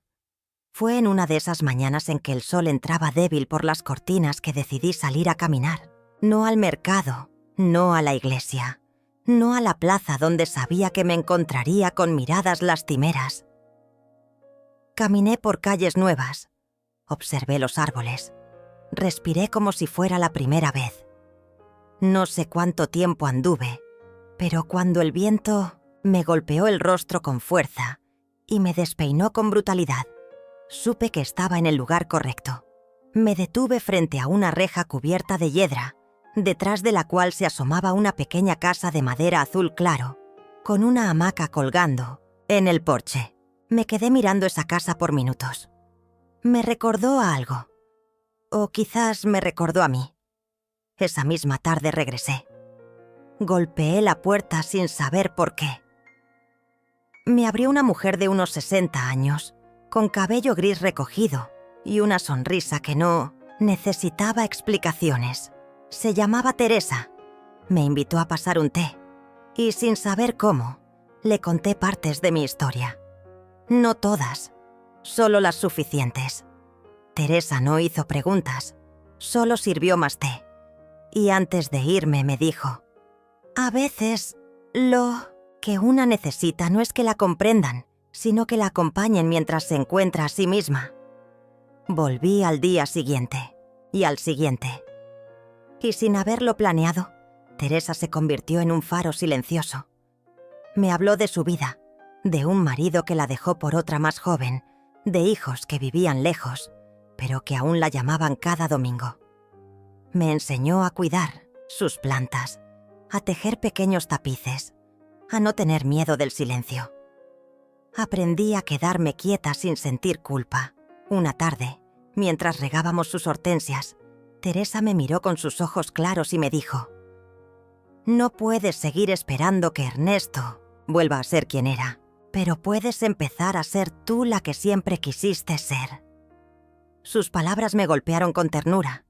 Speaker 1: Fue en una de esas mañanas en que el sol entraba débil por las cortinas que decidí salir a caminar. No al mercado, no a la iglesia, no a la plaza donde sabía que me encontraría con miradas lastimeras. Caminé por calles nuevas. Observé los árboles. Respiré como si fuera la primera vez. No sé cuánto tiempo anduve, pero cuando el viento me golpeó el rostro con fuerza y me despeinó con brutalidad, supe que estaba en el lugar correcto. Me detuve frente a una reja cubierta de hiedra, detrás de la cual se asomaba una pequeña casa de madera azul claro, con una hamaca colgando en el porche. Me quedé mirando esa casa por minutos. Me recordó a algo. O quizás me recordó a mí. Esa misma tarde regresé. Golpeé la puerta sin saber por qué. Me abrió una mujer de unos 60 años, con cabello gris recogido y una sonrisa que no necesitaba explicaciones. Se llamaba Teresa. Me invitó a pasar un té y, sin saber cómo, le conté partes de mi historia. No todas, solo las suficientes. Teresa no hizo preguntas, solo sirvió más té. Y antes de irme me dijo: a veces, lo que una necesita no es que la comprendan, sino que la acompañen mientras se encuentra a sí misma. Volví al día siguiente, y al siguiente. Y sin haberlo planeado, Teresa se convirtió en un faro silencioso. Me habló de su vida, de un marido que la dejó por otra más joven, de hijos que vivían lejos, pero que aún la llamaban cada domingo. Me enseñó a cuidar sus plantas, a tejer pequeños tapices, a no tener miedo del silencio. Aprendí a quedarme quieta sin sentir culpa. Una tarde, mientras regábamos sus hortensias, Teresa me miró con sus ojos claros y me dijo: no puedes seguir esperando que Ernesto vuelva a ser quien era, pero puedes empezar a ser tú la que siempre quisiste ser. Sus palabras me golpearon con ternura.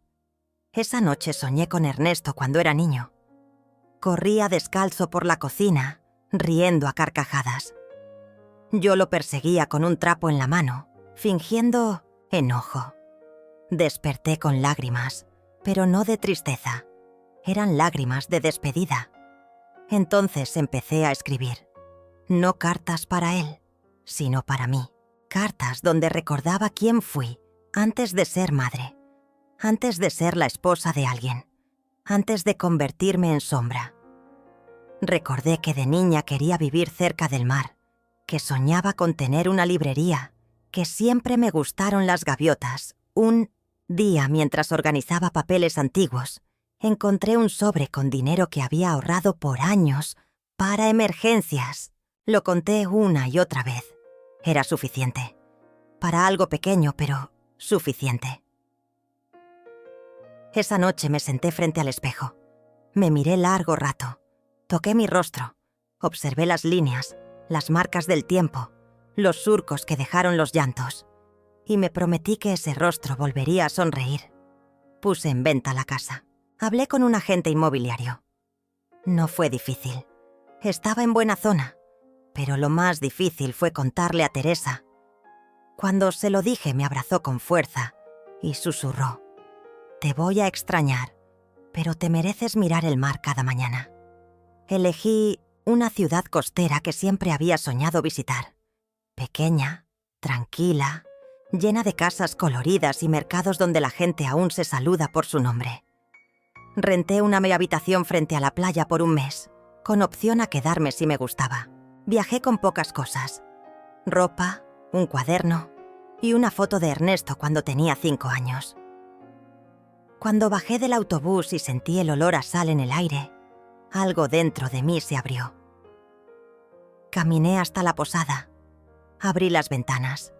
Speaker 1: Esa noche soñé con Ernesto cuando era niño. Corría descalzo por la cocina, riendo a carcajadas. Yo lo perseguía con un trapo en la mano, fingiendo enojo. Desperté con lágrimas, pero no de tristeza. Eran lágrimas de despedida. Entonces empecé a escribir. No cartas para él, sino para mí. Cartas donde recordaba quién fui antes de ser madre, antes de ser la esposa de alguien, antes de convertirme en sombra. Recordé que de niña quería vivir cerca del mar, que soñaba con tener una librería, que siempre me gustaron las gaviotas. Un día, mientras organizaba papeles antiguos, encontré un sobre con dinero que había ahorrado por años para emergencias. Lo conté una y otra vez. Era suficiente. Para algo pequeño, pero suficiente. Esa noche me senté frente al espejo. Me miré largo rato. Toqué mi rostro. Observé las líneas, las marcas del tiempo, los surcos que dejaron los llantos. Y me prometí que ese rostro volvería a sonreír. Puse en venta la casa. Hablé con un agente inmobiliario. No fue difícil. Estaba en buena zona. Pero lo más difícil fue contarle a Teresa. Cuando se lo dije, me abrazó con fuerza y susurró: te voy a extrañar, pero te mereces mirar el mar cada mañana. Elegí una ciudad costera que siempre había soñado visitar. Pequeña, tranquila, llena de casas coloridas y mercados donde la gente aún se saluda por su nombre. Renté una media habitación frente a la playa por un mes, con opción a quedarme si me gustaba. Viajé con pocas cosas: ropa, un cuaderno y una foto de Ernesto cuando tenía 5 años. Cuando bajé del autobús y sentí el olor a sal en el aire, algo dentro de mí se abrió. Caminé hasta la posada. Abrí las ventanas.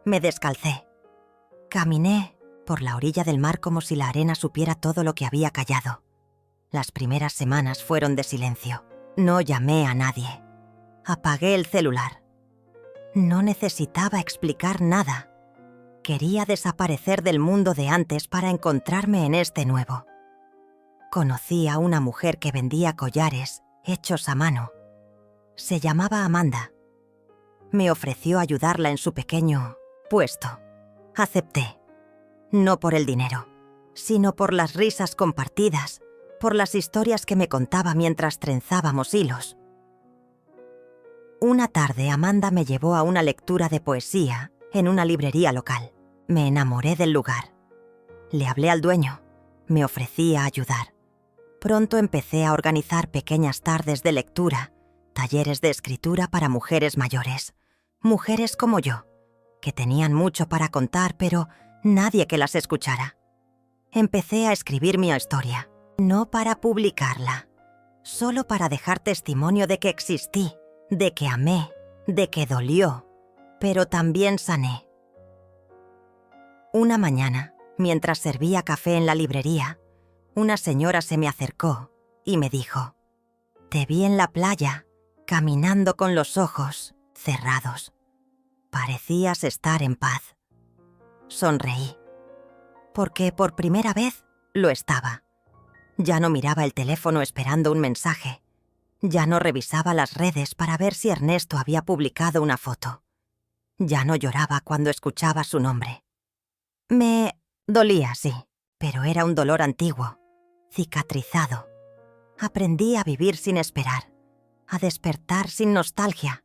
Speaker 1: Me descalcé. Caminé por la orilla del mar como si la arena supiera todo lo que había callado. Las primeras semanas fueron de silencio. No llamé a nadie. Apagué el celular. No necesitaba explicar nada. Quería desaparecer del mundo de antes para encontrarme en este nuevo. Conocí a una mujer que vendía collares hechos a mano. Se llamaba Amanda. Me ofreció ayudarla en su pequeño puesto. Acepté. No por el dinero, sino por las risas compartidas, por las historias que me contaba mientras trenzábamos hilos. Una tarde, Amanda me llevó a una lectura de poesía en una librería local. Me enamoré del lugar. Le hablé al dueño. Me ofrecí a ayudar. Pronto empecé a organizar pequeñas tardes de lectura, talleres de escritura para mujeres mayores. Mujeres como yo, que tenían mucho para contar, pero nadie que las escuchara. Empecé a escribir mi historia, no para publicarla, solo para dejar testimonio de que existí, de que amé, de que dolió, pero también sané. Una mañana, mientras servía café en la librería, una señora se me acercó y me dijo: «Te vi en la playa, caminando con los ojos cerrados. Parecías estar en paz». Sonreí, porque por primera vez lo estaba. Ya no miraba el teléfono esperando un mensaje. Ya no revisaba las redes para ver si Ernesto había publicado una foto. Ya no lloraba cuando escuchaba su nombre. Me dolía, sí, pero era un dolor antiguo, cicatrizado. Aprendí a vivir sin esperar, a despertar sin nostalgia,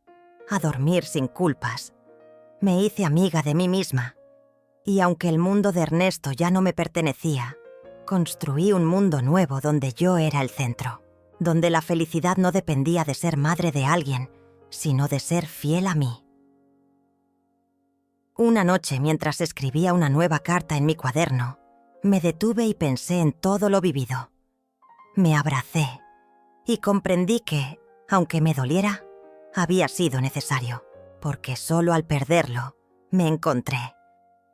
Speaker 1: a dormir sin culpas. Me hice amiga de mí misma. Y aunque el mundo de Ernesto ya no me pertenecía, construí un mundo nuevo donde yo era el centro, donde la felicidad no dependía de ser madre de alguien, sino de ser fiel a mí. Una noche, mientras escribía una nueva carta en mi cuaderno, me detuve y pensé en todo lo vivido. Me abracé y comprendí que, aunque me doliera, había sido necesario, porque solo al perderlo me encontré.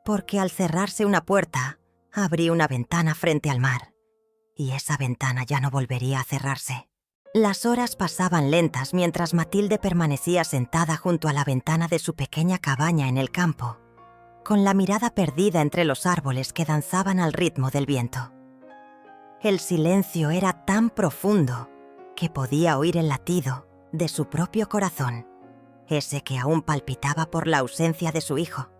Speaker 1: Porque al cerrarse una puerta, abrí una ventana frente al mar, y esa ventana ya no volvería a cerrarse. Las horas pasaban lentas mientras Matilde permanecía sentada junto a la ventana de su pequeña cabaña en el campo, con la mirada perdida entre los árboles que danzaban al ritmo del viento. El silencio era tan profundo que podía oír el latido de su propio corazón, ese que aún palpitaba por la ausencia de su hijo.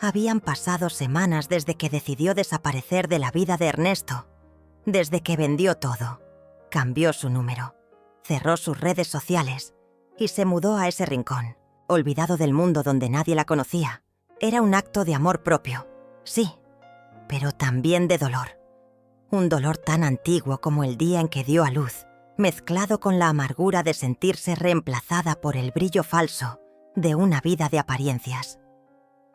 Speaker 1: Habían pasado semanas desde que decidió desaparecer de la vida de Ernesto, desde que vendió todo, cambió su número, cerró sus redes sociales y se mudó a ese rincón, olvidado del mundo donde nadie la conocía. Era un acto de amor propio, sí, pero también de dolor. Un dolor tan antiguo como el día en que dio a luz, mezclado con la amargura de sentirse reemplazada por el brillo falso de una vida de apariencias.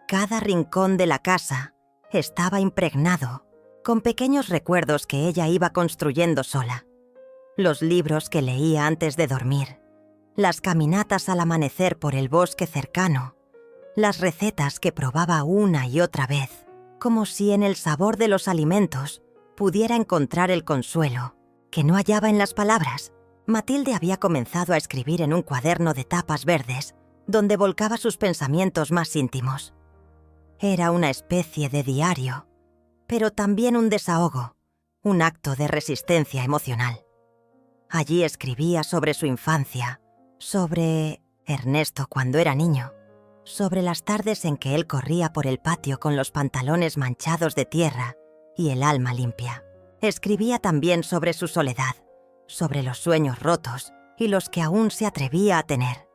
Speaker 1: Cada rincón de la casa estaba impregnado con pequeños recuerdos que ella iba construyendo sola. Los libros que leía antes de dormir, las caminatas al amanecer por el bosque cercano, las recetas que probaba una y otra vez, como si en el sabor de los alimentos pudiera encontrar el consuelo que no hallaba en las palabras. Matilde había comenzado a escribir en un cuaderno de tapas verdes, donde volcaba sus pensamientos más íntimos. Era una especie de diario, pero también un desahogo, un acto de resistencia emocional. Allí escribía sobre su infancia, sobre Ernesto cuando era niño, sobre las tardes en que él corría por el patio con los pantalones manchados de tierra y el alma limpia. Escribía también sobre su soledad, sobre los sueños rotos y los que aún se atrevía a tener,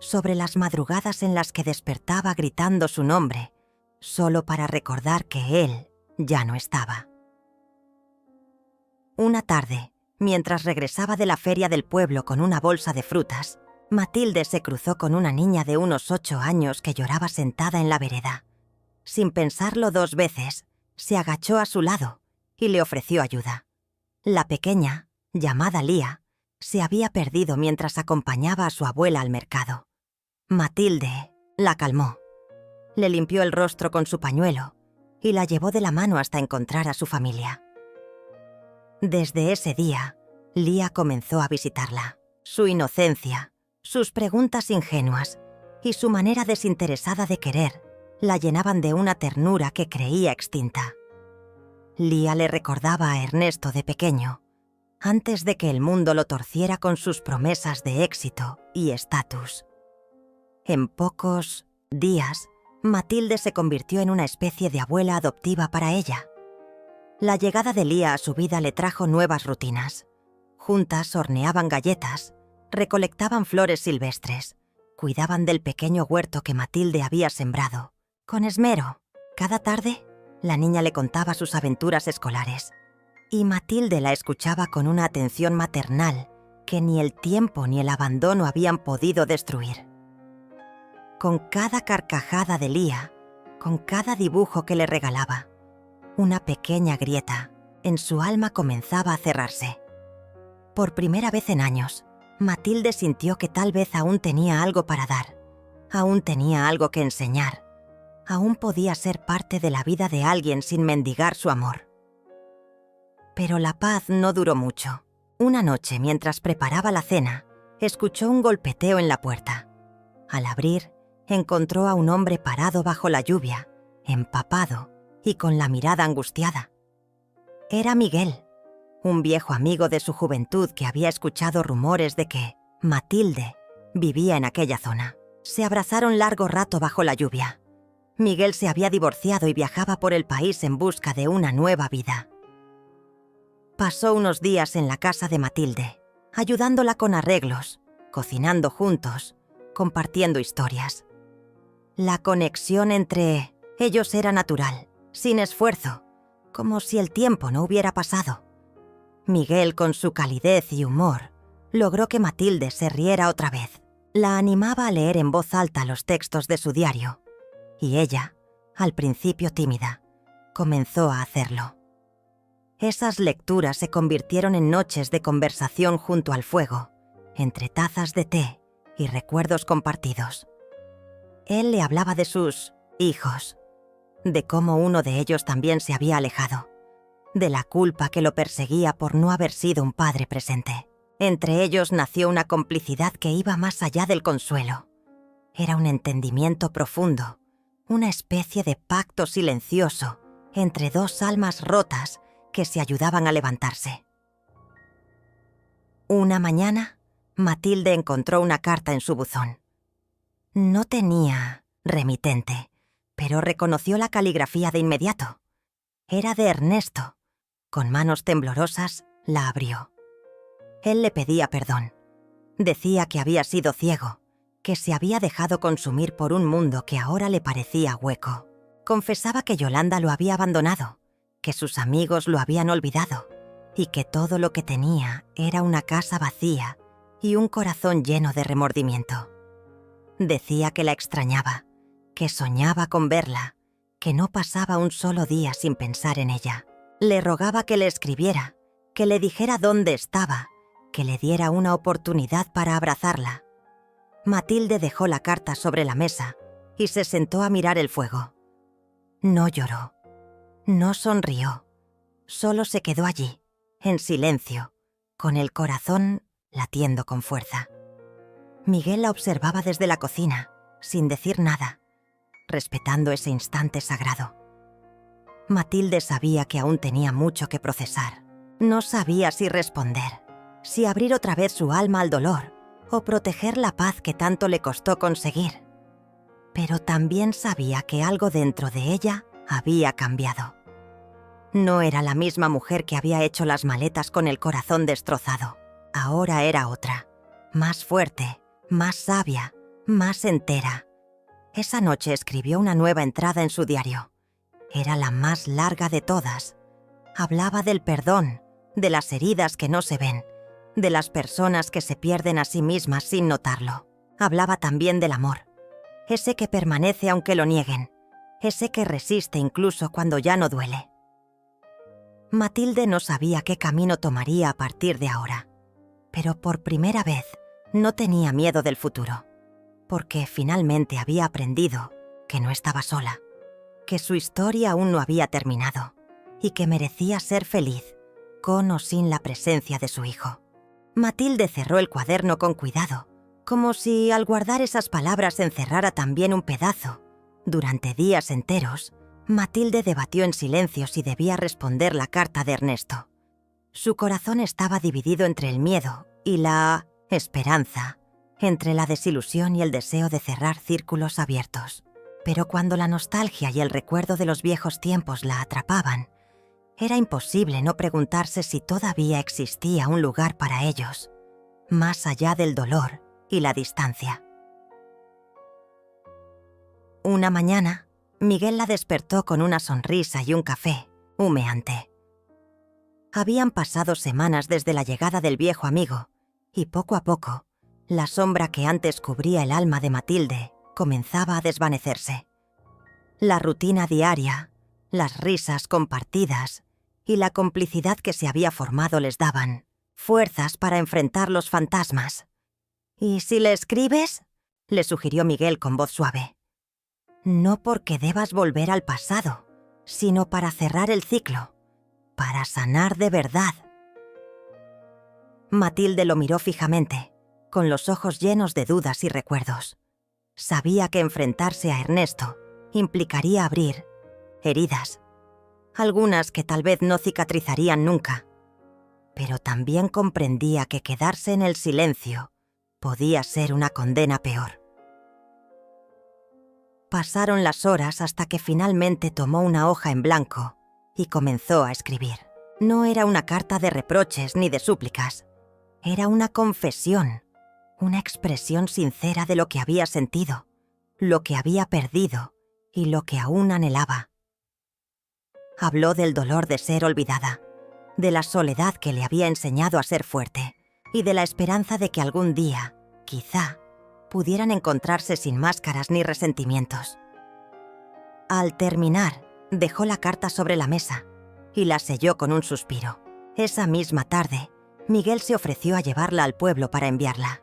Speaker 1: sobre las madrugadas en las que despertaba gritando su nombre, solo para recordar que él ya no estaba. Una tarde, mientras regresaba de la feria del pueblo con una bolsa de frutas, Matilde se cruzó con una niña de unos 8 años que lloraba sentada en la vereda. Sin pensarlo 2 veces, se agachó a su lado y le ofreció ayuda. La pequeña, llamada Lía, se había perdido mientras acompañaba a su abuela al mercado. Matilde la calmó. Le limpió el rostro con su pañuelo y la llevó de la mano hasta encontrar a su familia. Desde ese día, Lía comenzó a visitarla. Su inocencia, sus preguntas ingenuas y su manera desinteresada de querer la llenaban de una ternura que creía extinta. Lía le recordaba a Ernesto de pequeño, antes de que el mundo lo torciera con sus promesas de éxito y estatus. En pocos días, Matilde se convirtió en una especie de abuela adoptiva para ella. La llegada de Lía a su vida le trajo nuevas rutinas. Juntas horneaban galletas, recolectaban flores silvestres, cuidaban del pequeño huerto que Matilde había sembrado. Con esmero, cada tarde, la niña le contaba sus aventuras escolares, y Matilde la escuchaba con una atención maternal que ni el tiempo ni el abandono habían podido destruir. Con cada carcajada de Lía, con cada dibujo que le regalaba. Una pequeña grieta en su alma comenzaba a cerrarse. Por primera vez en años, Matilde sintió que tal vez aún tenía algo para dar, aún tenía algo que enseñar, aún podía ser parte de la vida de alguien sin mendigar su amor. Pero la paz no duró mucho. Una noche, mientras preparaba la cena, escuchó un golpeteo en la puerta. Al abrir, encontró a un hombre parado bajo la lluvia, empapado y con la mirada angustiada. Era Miguel, un viejo amigo de su juventud que había escuchado rumores de que Matilde vivía en aquella zona. Se abrazaron largo rato bajo la lluvia. Miguel se había divorciado y viajaba por el país en busca de una nueva vida. Pasó unos días en la casa de Matilde, ayudándola con arreglos, cocinando juntos, compartiendo historias. La conexión entre ellos era natural, sin esfuerzo, como si el tiempo no hubiera pasado. Miguel, con su calidez y humor, logró que Matilde se riera otra vez. La animaba a leer en voz alta los textos de su diario, y ella, al principio tímida, comenzó a hacerlo. Esas lecturas se convirtieron en noches de conversación junto al fuego, entre tazas de té y recuerdos compartidos. Él le hablaba de sus hijos, de cómo uno de ellos también se había alejado, de la culpa que lo perseguía por no haber sido un padre presente. Entre ellos nació una complicidad que iba más allá del consuelo. Era un entendimiento profundo, una especie de pacto silencioso entre dos almas rotas que se ayudaban a levantarse. Una mañana, Matilde encontró una carta en su buzón. No tenía remitente, pero reconoció la caligrafía de inmediato. Era de Ernesto. Con manos temblorosas, la abrió. Él le pedía perdón. Decía que había sido ciego, que se había dejado consumir por un mundo que ahora le parecía hueco. Confesaba que Yolanda lo había abandonado, que sus amigos lo habían olvidado, y que todo lo que tenía era una casa vacía y un corazón lleno de remordimiento. Decía que la extrañaba, que soñaba con verla, que no pasaba un solo día sin pensar en ella. Le rogaba que le escribiera, que le dijera dónde estaba, que le diera una oportunidad para abrazarla. Matilde dejó la carta sobre la mesa y se sentó a mirar el fuego. No lloró, no sonrió, solo se quedó allí, en silencio, con el corazón latiendo con fuerza. Miguel la observaba desde la cocina, sin decir nada, respetando ese instante sagrado. Matilde sabía que aún tenía mucho que procesar. No sabía si responder, si abrir otra vez su alma al dolor o proteger la paz que tanto le costó conseguir. Pero también sabía que algo dentro de ella había cambiado. No era la misma mujer que había hecho las maletas con el corazón destrozado. Ahora era otra, más fuerte, más sabia, más entera. Esa noche escribió una nueva entrada en su diario. Era la más larga de todas. Hablaba del perdón, de las heridas que no se ven, de las personas que se pierden a sí mismas sin notarlo. Hablaba también del amor, ese que permanece aunque lo nieguen, ese que resiste incluso cuando ya no duele. Matilde no sabía qué camino tomaría a partir de ahora, pero por primera vez no tenía miedo del futuro, porque finalmente había aprendido que no estaba sola, que su historia aún no había terminado y que merecía ser feliz, con o sin la presencia de su hijo. Matilde cerró el cuaderno con cuidado, como si al guardar esas palabras encerrara también un pedazo. Durante días enteros, Matilde debatió en silencio si debía responder la carta de Ernesto. Su corazón estaba dividido entre el miedo y la esperanza, entre la desilusión y el deseo de cerrar círculos abiertos. Pero cuando la nostalgia y el recuerdo de los viejos tiempos la atrapaban, era imposible no preguntarse si todavía existía un lugar para ellos, más allá del dolor y la distancia. Una mañana, Miguel la despertó con una sonrisa y un café, humeante. Habían pasado semanas desde la llegada del viejo amigo, y poco a poco, la sombra que antes cubría el alma de Matilde comenzaba a desvanecerse. La rutina diaria, las risas compartidas y la complicidad que se había formado les daban fuerzas para enfrentar los fantasmas. «¿Y si le escribes?», le sugirió Miguel con voz suave. «No porque debas volver al pasado, sino para cerrar el ciclo, para sanar de verdad». Matilde lo miró fijamente, con los ojos llenos de dudas y recuerdos. Sabía que enfrentarse a Ernesto implicaría abrir heridas, algunas que tal vez no cicatrizarían nunca, pero también comprendía que quedarse en el silencio podía ser una condena peor. Pasaron las horas hasta que finalmente tomó una hoja en blanco y comenzó a escribir. No era una carta de reproches ni de súplicas. Era una confesión, una expresión sincera de lo que había sentido, lo que había perdido y lo que aún anhelaba. Habló del dolor de ser olvidada, de la soledad que le había enseñado a ser fuerte y de la esperanza de que algún día, quizá, pudieran encontrarse sin máscaras ni resentimientos. Al terminar, dejó la carta sobre la mesa y la selló con un suspiro. Esa misma tarde, Miguel se ofreció a llevarla al pueblo para enviarla.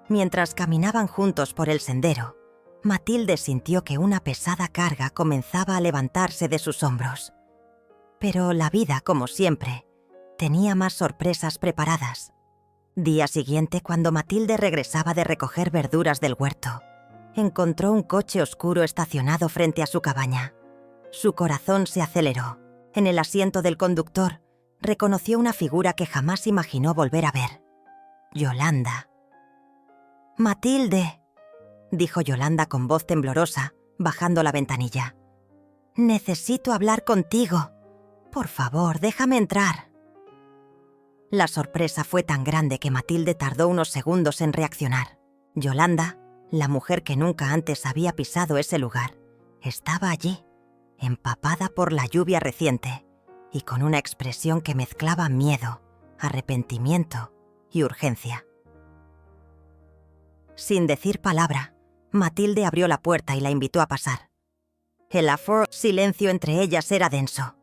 Speaker 1: Mientras caminaban juntos por el sendero, Matilde sintió que una pesada carga comenzaba a levantarse de sus hombros. Pero la vida, como siempre, tenía más sorpresas preparadas. Día siguiente, cuando Matilde regresaba de recoger verduras del huerto, encontró un coche oscuro estacionado frente a su cabaña. Su corazón se aceleró. En el asiento del conductor, reconoció una figura que jamás imaginó volver a ver. Yolanda. «Matilde», dijo Yolanda con voz temblorosa, bajando la ventanilla. «Necesito hablar contigo. Por favor, déjame entrar». La sorpresa fue tan grande que Matilde tardó unos segundos en reaccionar. Yolanda, la mujer que nunca antes había pisado ese lugar, estaba allí, empapada por la lluvia reciente y con una expresión que mezclaba miedo, arrepentimiento y urgencia. Sin decir palabra, Matilde abrió la puerta y la invitó a pasar. El silencio entre ellas era denso,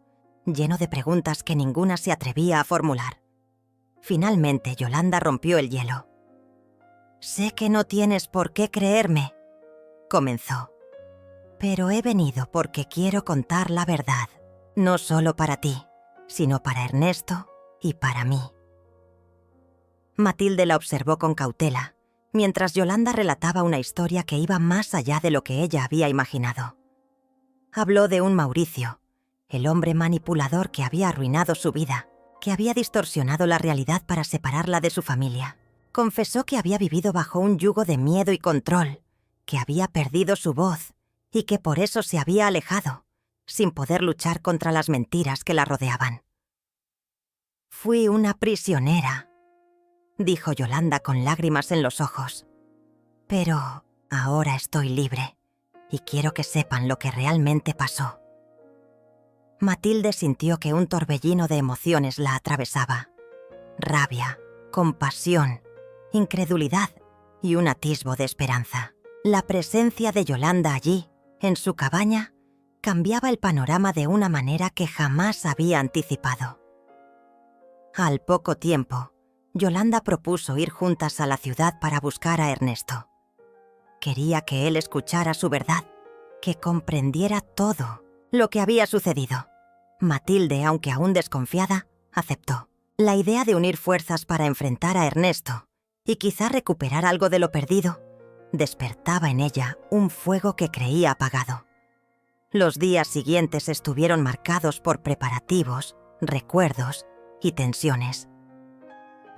Speaker 1: lleno de preguntas que ninguna se atrevía a formular. Finalmente, Yolanda rompió el hielo. «Sé que no tienes por qué creerme», comenzó. «Pero he venido porque quiero contar la verdad, no solo para ti, sino para Ernesto y para mí». Matilde la observó con cautela, mientras Yolanda relataba una historia que iba más allá de lo que ella había imaginado. Habló de un Mauricio, el hombre manipulador que había arruinado su vida, que había distorsionado la realidad para separarla de su familia. Confesó que había vivido bajo un yugo de miedo y control, que había perdido su voz y que por eso se había alejado, sin poder luchar contra las mentiras que la rodeaban. «Fui una prisionera», dijo Yolanda con lágrimas en los ojos. «Pero ahora estoy libre y quiero que sepan lo que realmente pasó». Matilde sintió que un torbellino de emociones la atravesaba. Rabia, compasión, incredulidad y un atisbo de esperanza. La presencia de Yolanda allí, en su cabaña, cambiaba el panorama de una manera que jamás había anticipado. Al poco tiempo, Yolanda propuso ir juntas a la ciudad para buscar a Ernesto. Quería que él escuchara su verdad, que comprendiera todo lo que había sucedido. Matilde, aunque aún desconfiada, aceptó. La idea de unir fuerzas para enfrentar a Ernesto y quizá recuperar algo de lo perdido despertaba en ella un fuego que creía apagado. Los días siguientes estuvieron marcados por preparativos, recuerdos y tensiones.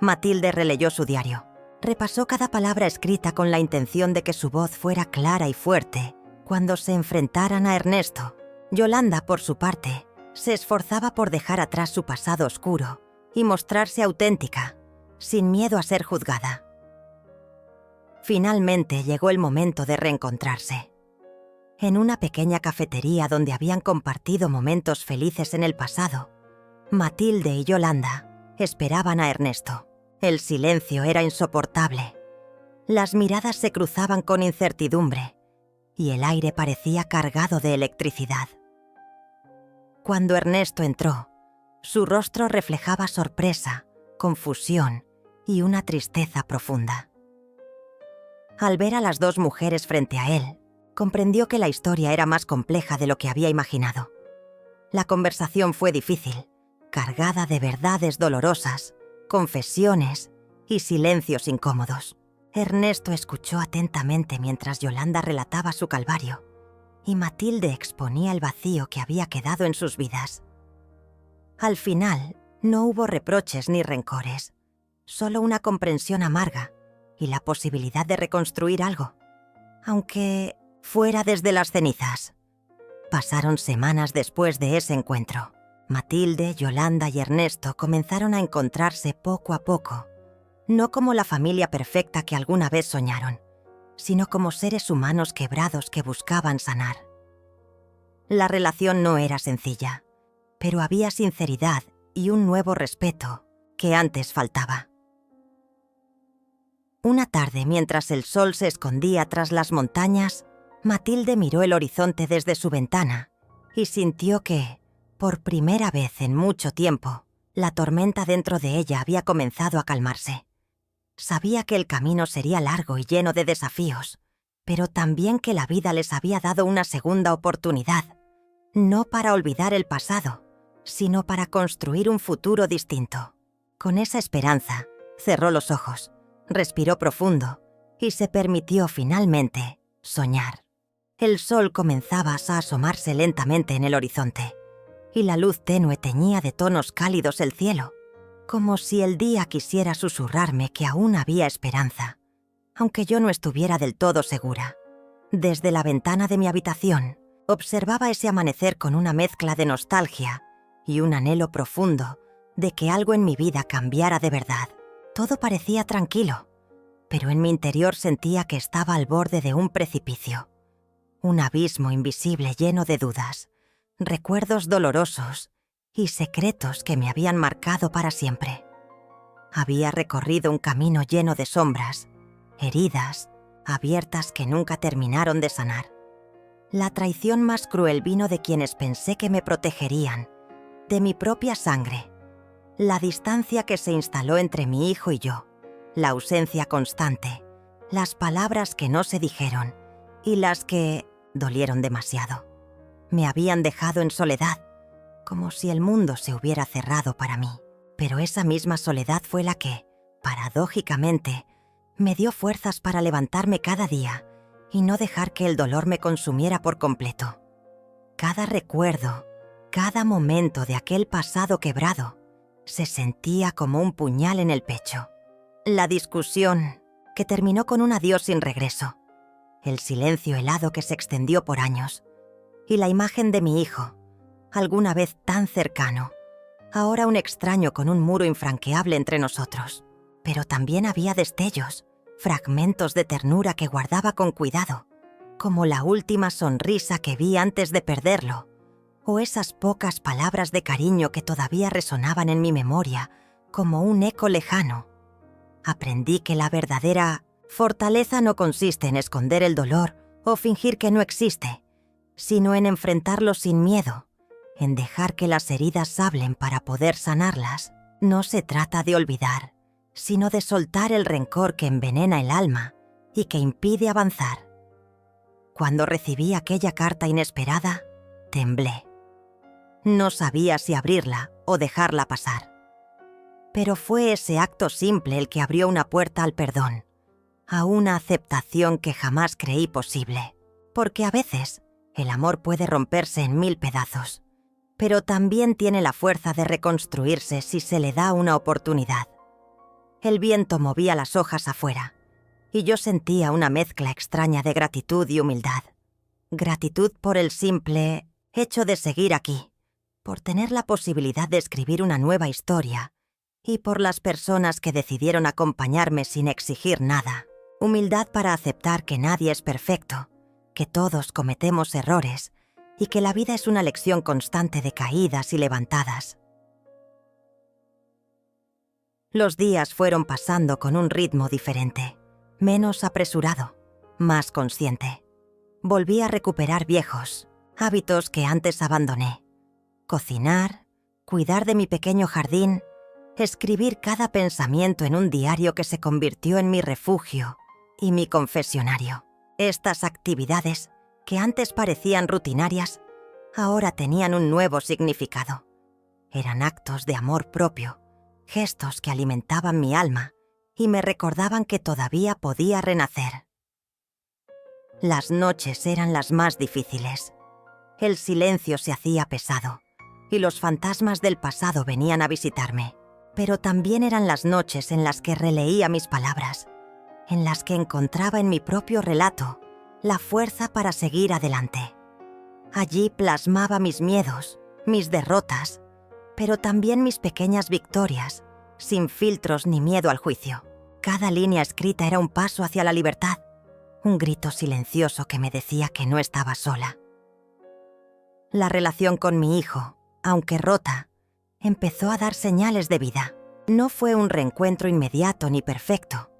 Speaker 1: Matilde releyó su diario. Repasó cada palabra escrita con la intención de que su voz fuera clara y fuerte cuando se enfrentaran a Ernesto. Yolanda, por su parte, se esforzaba por dejar atrás su pasado oscuro y mostrarse auténtica, sin miedo a ser juzgada. Finalmente llegó el momento de reencontrarse. En una pequeña cafetería donde habían compartido momentos felices en el pasado, Matilde y Yolanda esperaban a Ernesto. El silencio era insoportable. Las miradas se cruzaban con incertidumbre y el aire parecía cargado de electricidad. Cuando Ernesto entró, su rostro reflejaba sorpresa, confusión y una tristeza profunda. Al ver a las dos mujeres frente a él, comprendió que la historia era más compleja de lo que había imaginado. La conversación fue difícil, cargada de verdades dolorosas, confesiones y silencios incómodos. Ernesto escuchó atentamente mientras Yolanda relataba su calvario y Matilde exponía el vacío que había quedado en sus vidas. Al final, no hubo reproches ni rencores, solo una comprensión amarga y la posibilidad de reconstruir algo, aunque fuera desde las cenizas. Pasaron semanas después de ese encuentro. Matilde, Yolanda y Ernesto comenzaron a encontrarse poco a poco, no como la familia perfecta que alguna vez soñaron, sino como seres humanos quebrados que buscaban sanar. La relación no era sencilla, pero había sinceridad y un nuevo respeto que antes faltaba. Una tarde, mientras el sol se escondía tras las montañas, Matilde miró el horizonte desde su ventana y sintió que, por primera vez en mucho tiempo, la tormenta dentro de ella había comenzado a calmarse. Sabía que el camino sería largo y lleno de desafíos, pero también que la vida les había dado una segunda oportunidad, no para olvidar el pasado, sino para construir un futuro distinto. Con esa esperanza, cerró los ojos, respiró profundo y se permitió finalmente soñar. El sol comenzaba a asomarse lentamente en el horizonte, y la luz tenue teñía de tonos cálidos el cielo, como si el día quisiera susurrarme que aún había esperanza, aunque yo no estuviera del todo segura. Desde la ventana de mi habitación, observaba ese amanecer con una mezcla de nostalgia y un anhelo profundo de que algo en mi vida cambiara de verdad. Todo parecía tranquilo, pero en mi interior sentía que estaba al borde de un precipicio. Un abismo invisible lleno de dudas, recuerdos dolorosos y secretos que me habían marcado para siempre. Había recorrido un camino lleno de sombras, heridas, abiertas que nunca terminaron de sanar. La traición más cruel vino de quienes pensé que me protegerían, de mi propia sangre. La distancia que se instaló entre mi hijo y yo, la ausencia constante, las palabras que no se dijeron y las que dolieron demasiado. Me habían dejado en soledad, como si el mundo se hubiera cerrado para mí. Pero esa misma soledad fue la que, paradójicamente, me dio fuerzas para levantarme cada día y no dejar que el dolor me consumiera por completo. Cada recuerdo, cada momento de aquel pasado quebrado, se sentía como un puñal en el pecho. La discusión, que terminó con un adiós sin regreso, el silencio helado que se extendió por años, y la imagen de mi hijo, alguna vez tan cercano, ahora un extraño con un muro infranqueable entre nosotros. Pero también había destellos, fragmentos de ternura que guardaba con cuidado, como la última sonrisa que vi antes de perderlo, o esas pocas palabras de cariño que todavía resonaban en mi memoria como un eco lejano. Aprendí que la verdadera fortaleza no consiste en esconder el dolor o fingir que no existe, sino en enfrentarlo sin miedo, en dejar que las heridas hablen para poder sanarlas. No se trata de olvidar, sino de soltar el rencor que envenena el alma y que impide avanzar. Cuando recibí aquella carta inesperada, temblé. No sabía si abrirla o dejarla pasar. Pero fue ese acto simple el que abrió una puerta al perdón, a una aceptación que jamás creí posible. Porque a veces el amor puede romperse en 1000 pedazos, pero también tiene la fuerza de reconstruirse si se le da una oportunidad. El viento movía las hojas afuera, y yo sentía una mezcla extraña de gratitud y humildad. Gratitud por el simple hecho de seguir aquí, por tener la posibilidad de escribir una nueva historia, y por las personas que decidieron acompañarme sin exigir nada. Humildad para aceptar que nadie es perfecto, que todos cometemos errores y que la vida es una lección constante de caídas y levantadas. Los días fueron pasando con un ritmo diferente, menos apresurado, más consciente. Volví a recuperar viejos hábitos que antes abandoné. Cocinar, cuidar de mi pequeño jardín, escribir cada pensamiento en un diario que se convirtió en mi refugio y mi confesionario. Estas actividades, que antes parecían rutinarias, ahora tenían un nuevo significado. Eran actos de amor propio, gestos que alimentaban mi alma y me recordaban que todavía podía renacer. Las noches eran las más difíciles. El silencio se hacía pesado y los fantasmas del pasado venían a visitarme. Pero también eran las noches en las que releía mis palabras, en las que encontraba en mi propio relato la fuerza para seguir adelante. Allí plasmaba mis miedos, mis derrotas, pero también mis pequeñas victorias, sin filtros ni miedo al juicio. Cada línea escrita era un paso hacia la libertad, un grito silencioso que me decía que no estaba sola. La relación con mi hijo, aunque rota, empezó a dar señales de vida. No fue un reencuentro inmediato ni perfecto,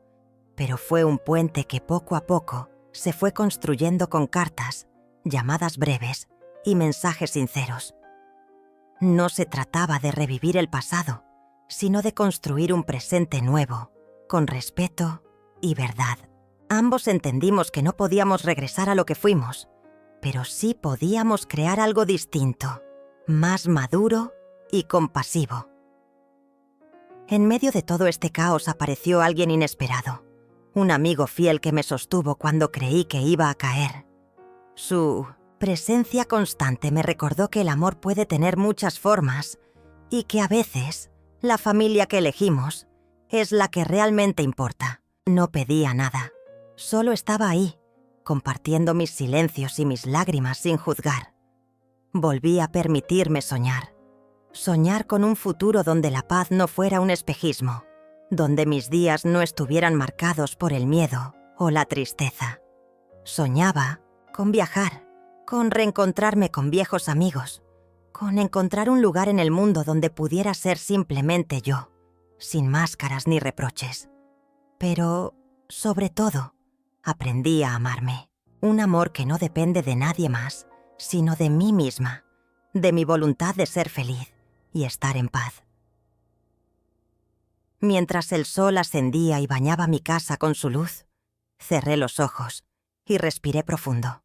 Speaker 1: pero fue un puente que poco a poco se fue construyendo con cartas, llamadas breves y mensajes sinceros. No se trataba de revivir el pasado, sino de construir un presente nuevo, con respeto y verdad. Ambos entendimos que no podíamos regresar a lo que fuimos, pero sí podíamos crear algo distinto, más maduro y compasivo. En medio de todo este caos apareció alguien inesperado, un amigo fiel que me sostuvo cuando creí que iba a caer. Su presencia constante me recordó que el amor puede tener muchas formas y que a veces la familia que elegimos es la que realmente importa. No pedía nada, solo estaba ahí, compartiendo mis silencios y mis lágrimas sin juzgar. Volví a permitirme soñar. Soñar con un futuro donde la paz no fuera un espejismo, donde mis días no estuvieran marcados por el miedo o la tristeza. Soñaba con viajar, con reencontrarme con viejos amigos, con encontrar un lugar en el mundo donde pudiera ser simplemente yo, sin máscaras ni reproches. Pero, sobre todo, aprendí a amarme. Un amor que no depende de nadie más, sino de mí misma, de mi voluntad de ser feliz y estar en paz. Mientras el sol ascendía y bañaba mi casa con su luz, cerré los ojos y respiré profundo.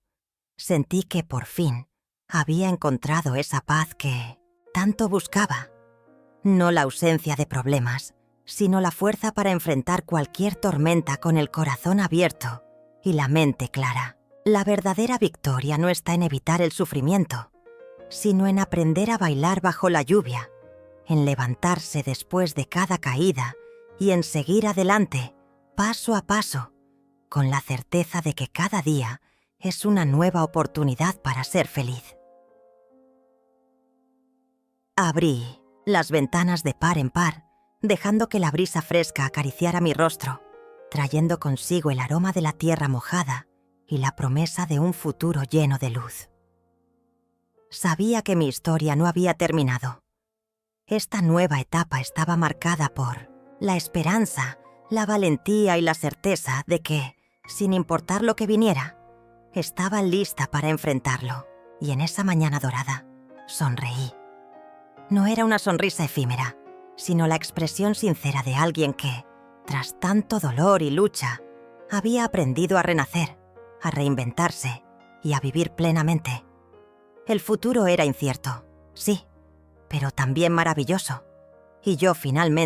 Speaker 1: Sentí que por fin había encontrado esa paz que tanto buscaba. No la ausencia de problemas, sino la fuerza para enfrentar cualquier tormenta con el corazón abierto y la mente clara. La verdadera victoria no está en evitar el sufrimiento, sino en aprender a bailar bajo la lluvia, en levantarse después de cada caída y en seguir adelante, paso a paso, con la certeza de que cada día es una nueva oportunidad para ser feliz. Abrí las ventanas de par en par, dejando que la brisa fresca acariciara mi rostro, trayendo consigo el aroma de la tierra mojada y la promesa de un futuro lleno de luz. Sabía que mi historia no había terminado. Esta nueva etapa estaba marcada por la esperanza, la valentía y la certeza de que, sin importar lo que viniera, estaba lista para enfrentarlo. Y en esa mañana dorada, sonreí. No era una sonrisa efímera, sino la expresión sincera de alguien que, tras tanto dolor y lucha, había aprendido a renacer, a reinventarse y a vivir plenamente. El futuro era incierto, sí, pero también maravilloso, y yo finalmente